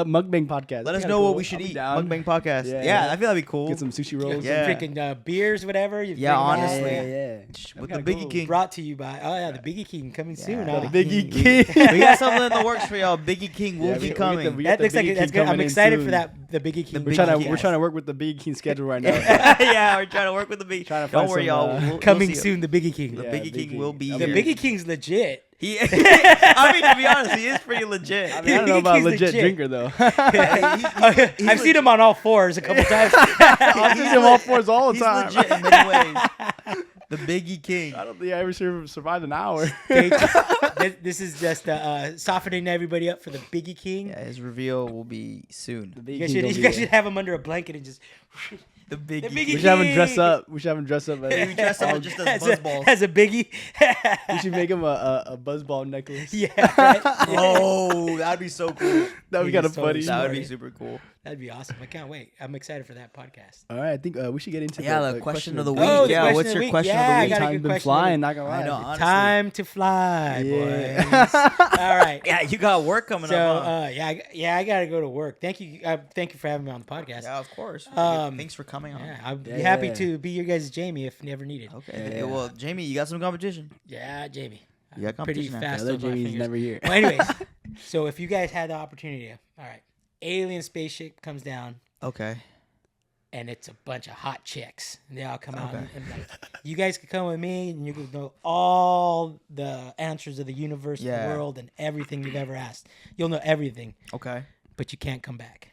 Mukbang podcast. Let us Kinda know what cool. we should I'll be eat. down. Mukbang podcast. Yeah, Yeah, yeah. I feel that'd be cool. Get some sushi Get rolls. some Yeah. freaking beers, whatever. You Yeah, bring 'em out. honestly. Yeah. With That'd the be Biggie cool. King. Brought to you by the Biggie King coming soon. Yeah, Huh? the Biggie King. We got something in the works for y'all. Biggie King will Yeah, be we get coming. we That the looks like Biggie that's King good. I'm coming in excited soon. for that. The Biggie King. Biggie We're King. trying to work with the Big King schedule right now. Yeah, we're trying to work with the Biggie. Trying to Don't find worry, some, y'all. We'll Coming see it. soon, the Biggie King. The Yeah, Biggie King will be The here. Biggie King's legit. He, I mean, to be honest, he is pretty legit. I mean, I don't know about He's legit legit. drinker though. I've seen him on all fours a couple times. I'll see him all fours all the He's time. legit in many ways. The Biggie King. I don't think I ever survived an hour. This is just softening everybody up for the Biggie King. Yeah, his reveal will be soon. The Big You guys, King should, gonna you be guys there. should have him under a blanket and just The Biggie. Biggie We King. should have him dress King. up. We should have him dress up. We dress up just as buzzballs. as a Biggie. We should make him a buzzball necklace. Yeah, right? Oh, that'd be so cool. That would be He's kind of so funny. That would be Smart. super cool. That'd be awesome. I can't wait. I'm excited for that podcast. All right, I think we should get into The question of the week. Oh, the yeah, question what's of the your week. question Yeah, of I the week? got a Time good been question. flying. Not gonna lie. I know, honestly. Time to fly, Yeah. boys. All right. Yeah, you got work coming So up. Huh? I gotta go to work. Thank you for having me on the podcast. Yeah, of course. Thanks for coming on. Yeah, I'd be Yeah. happy to be your guys' Jamie if never needed. Okay. Yeah. Well, Jamie, you got some competition. Yeah, Jamie. You got Pretty competition. fast. The other on my Jamie's fingers. never here. Well, anyways, so if you guys had the opportunity, all right, alien spaceship comes down Okay. and it's a bunch of hot chicks. And they all come out Okay. and like, you guys could come with me and you could know all the answers of the universe, Yeah. the world, and everything you've ever asked. You'll know everything, Okay. but you can't come back.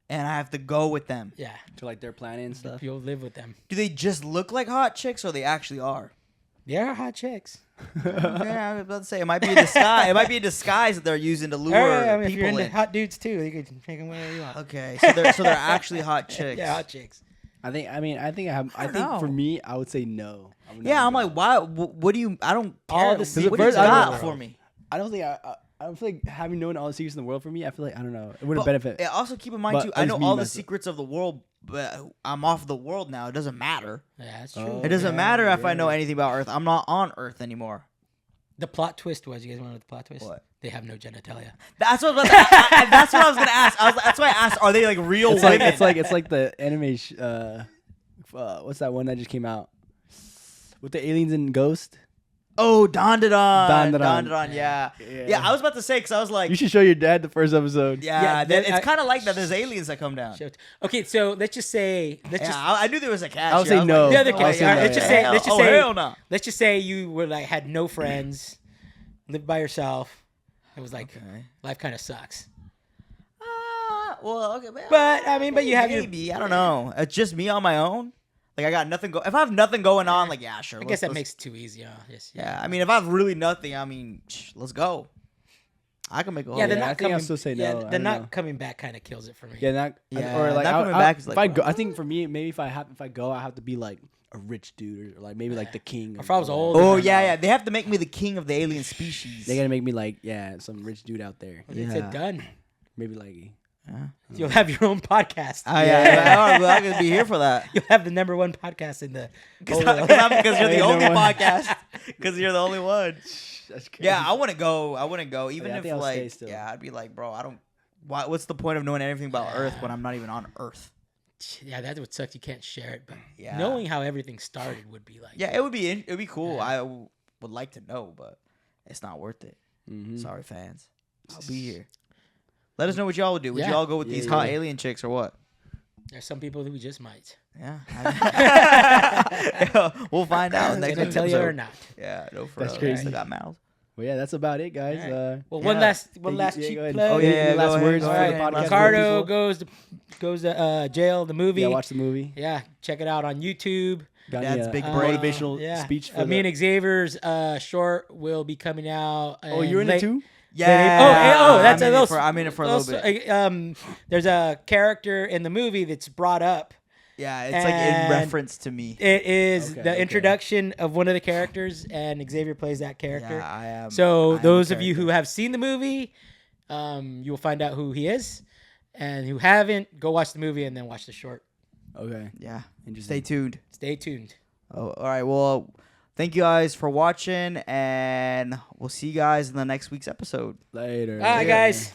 And I have to go with them. Yeah, To like their planet and stuff. you'll live with them. Do they just look like hot chicks, or they actually are? They are hot chicks. Yeah, I was about to say it might be a disguise. It might be a disguise that they're using to lure I mean, if you're people into in. hot dudes too, you could make them whatever you want. Okay, so they're actually hot chicks. Yeah, hot chicks. I think for know. me, I would say no. I would Yeah, not I'm go. like, why? What do you? I don't care. All the What secrets do you of the got world. for me? I don't think I feel like having known all the secrets in the world for me, I feel like I don't know, it wouldn't benefit. Yeah, also keep in mind But too. at I least know me all the myself. secrets of the world, but I'm off the world now. It doesn't matter. Yeah, that's true. Oh. It doesn't matter if I know yeah. anything about Earth. I'm not on Earth anymore. The plot twist was, you guys want to know the plot twist? What? They have no genitalia. That's what I was about to, that's what I was gonna ask. That's why I asked. Are they like real It's women? like it's like the anime. What's that one that just came out with the aliens and Ghost? Oh, Dandadan. Dandadan. Yeah. I was about to say because I was like, You should show your dad the first episode. Yeah, it's kind of like that. There's aliens that come down. Okay, so let's just say, I knew there was a catch. I would here. say was no. the other I'll case. say All right, no, let's just yeah. say, let's just Oh, say, hell no. let's just say you were like had no friends, lived by yourself. It was like life kind of sucks. Well, okay, But I mean, but you have your. maybe I don't know. It's just me on my own. Like I got nothing. If I have nothing going on, like yeah, sure. I guess that makes it too easy. Yeah, I mean, if I have really nothing, I mean, let's go. I can make a whole. Yeah, they're I not think coming. I'll still say no. Yeah, I they're don't not know. coming back. Kind of kills it for me. Yeah, Yeah, or like not coming I, back is if like, I go, I think for me, maybe if I go, I have to be like a rich dude or like maybe like the king. If I was old. Oh yeah. They have to make me the king of the alien species. They gotta make me like some rich dude out there. It's a done. Maybe like You'll have your own podcast. Yeah. I could be here for that. You'll have the #1 podcast in the. Because you're the only Number one. podcast. Because you're the only one. that's crazy. Yeah, I wouldn't go. Even Yeah, I if think I'll stay like, still. yeah, I'd be like, bro, I don't. What's the point of knowing anything about Earth when I'm not even on Earth? Yeah, that would suck. You can't share it, but Yeah. knowing how everything started would be like. Yeah, it would be cool. Yeah. I would like to know, but it's not worth it. Mhm. Sorry, fans. I'll be here. Let us know what y'all would do. Would Yeah. y'all go with Yeah, these yeah. hot alien chicks or what? There's some people who just might. Yeah. We'll find out next Gonna week's tell you episode. or not. Yeah, no, for That's real. crazy. Still got mouths. Well, yeah, that's about it, guys. All right. Well, Yeah. one last Yeah, cheap go ahead. plug. Oh, yeah, Any last go ahead, words go for ahead. the podcast? Last Ricardo people? goes to jail. The movie. Yeah, watch the movie. Yeah, check it out on YouTube. Got Dad's any, big break. motivational speech for me and Xavier's short will be coming out. Oh, you're in it too? Yeah. that's a little. I'm in it for a little bit. There's a character in the movie that's brought up. Yeah, it's like in And reference to me. It is Okay, the okay. introduction of one of the characters, and Xavier plays that character. Yeah, I am. So I am those the of you who character. have seen the movie, you will find out who he is, and who haven't, go watch the movie and then watch the short. Okay. Yeah. Interesting. Stay tuned. Stay tuned. Oh, all right. Well, thank you guys for watching, and we'll see you guys in the next week's episode. Later. Bye, guys.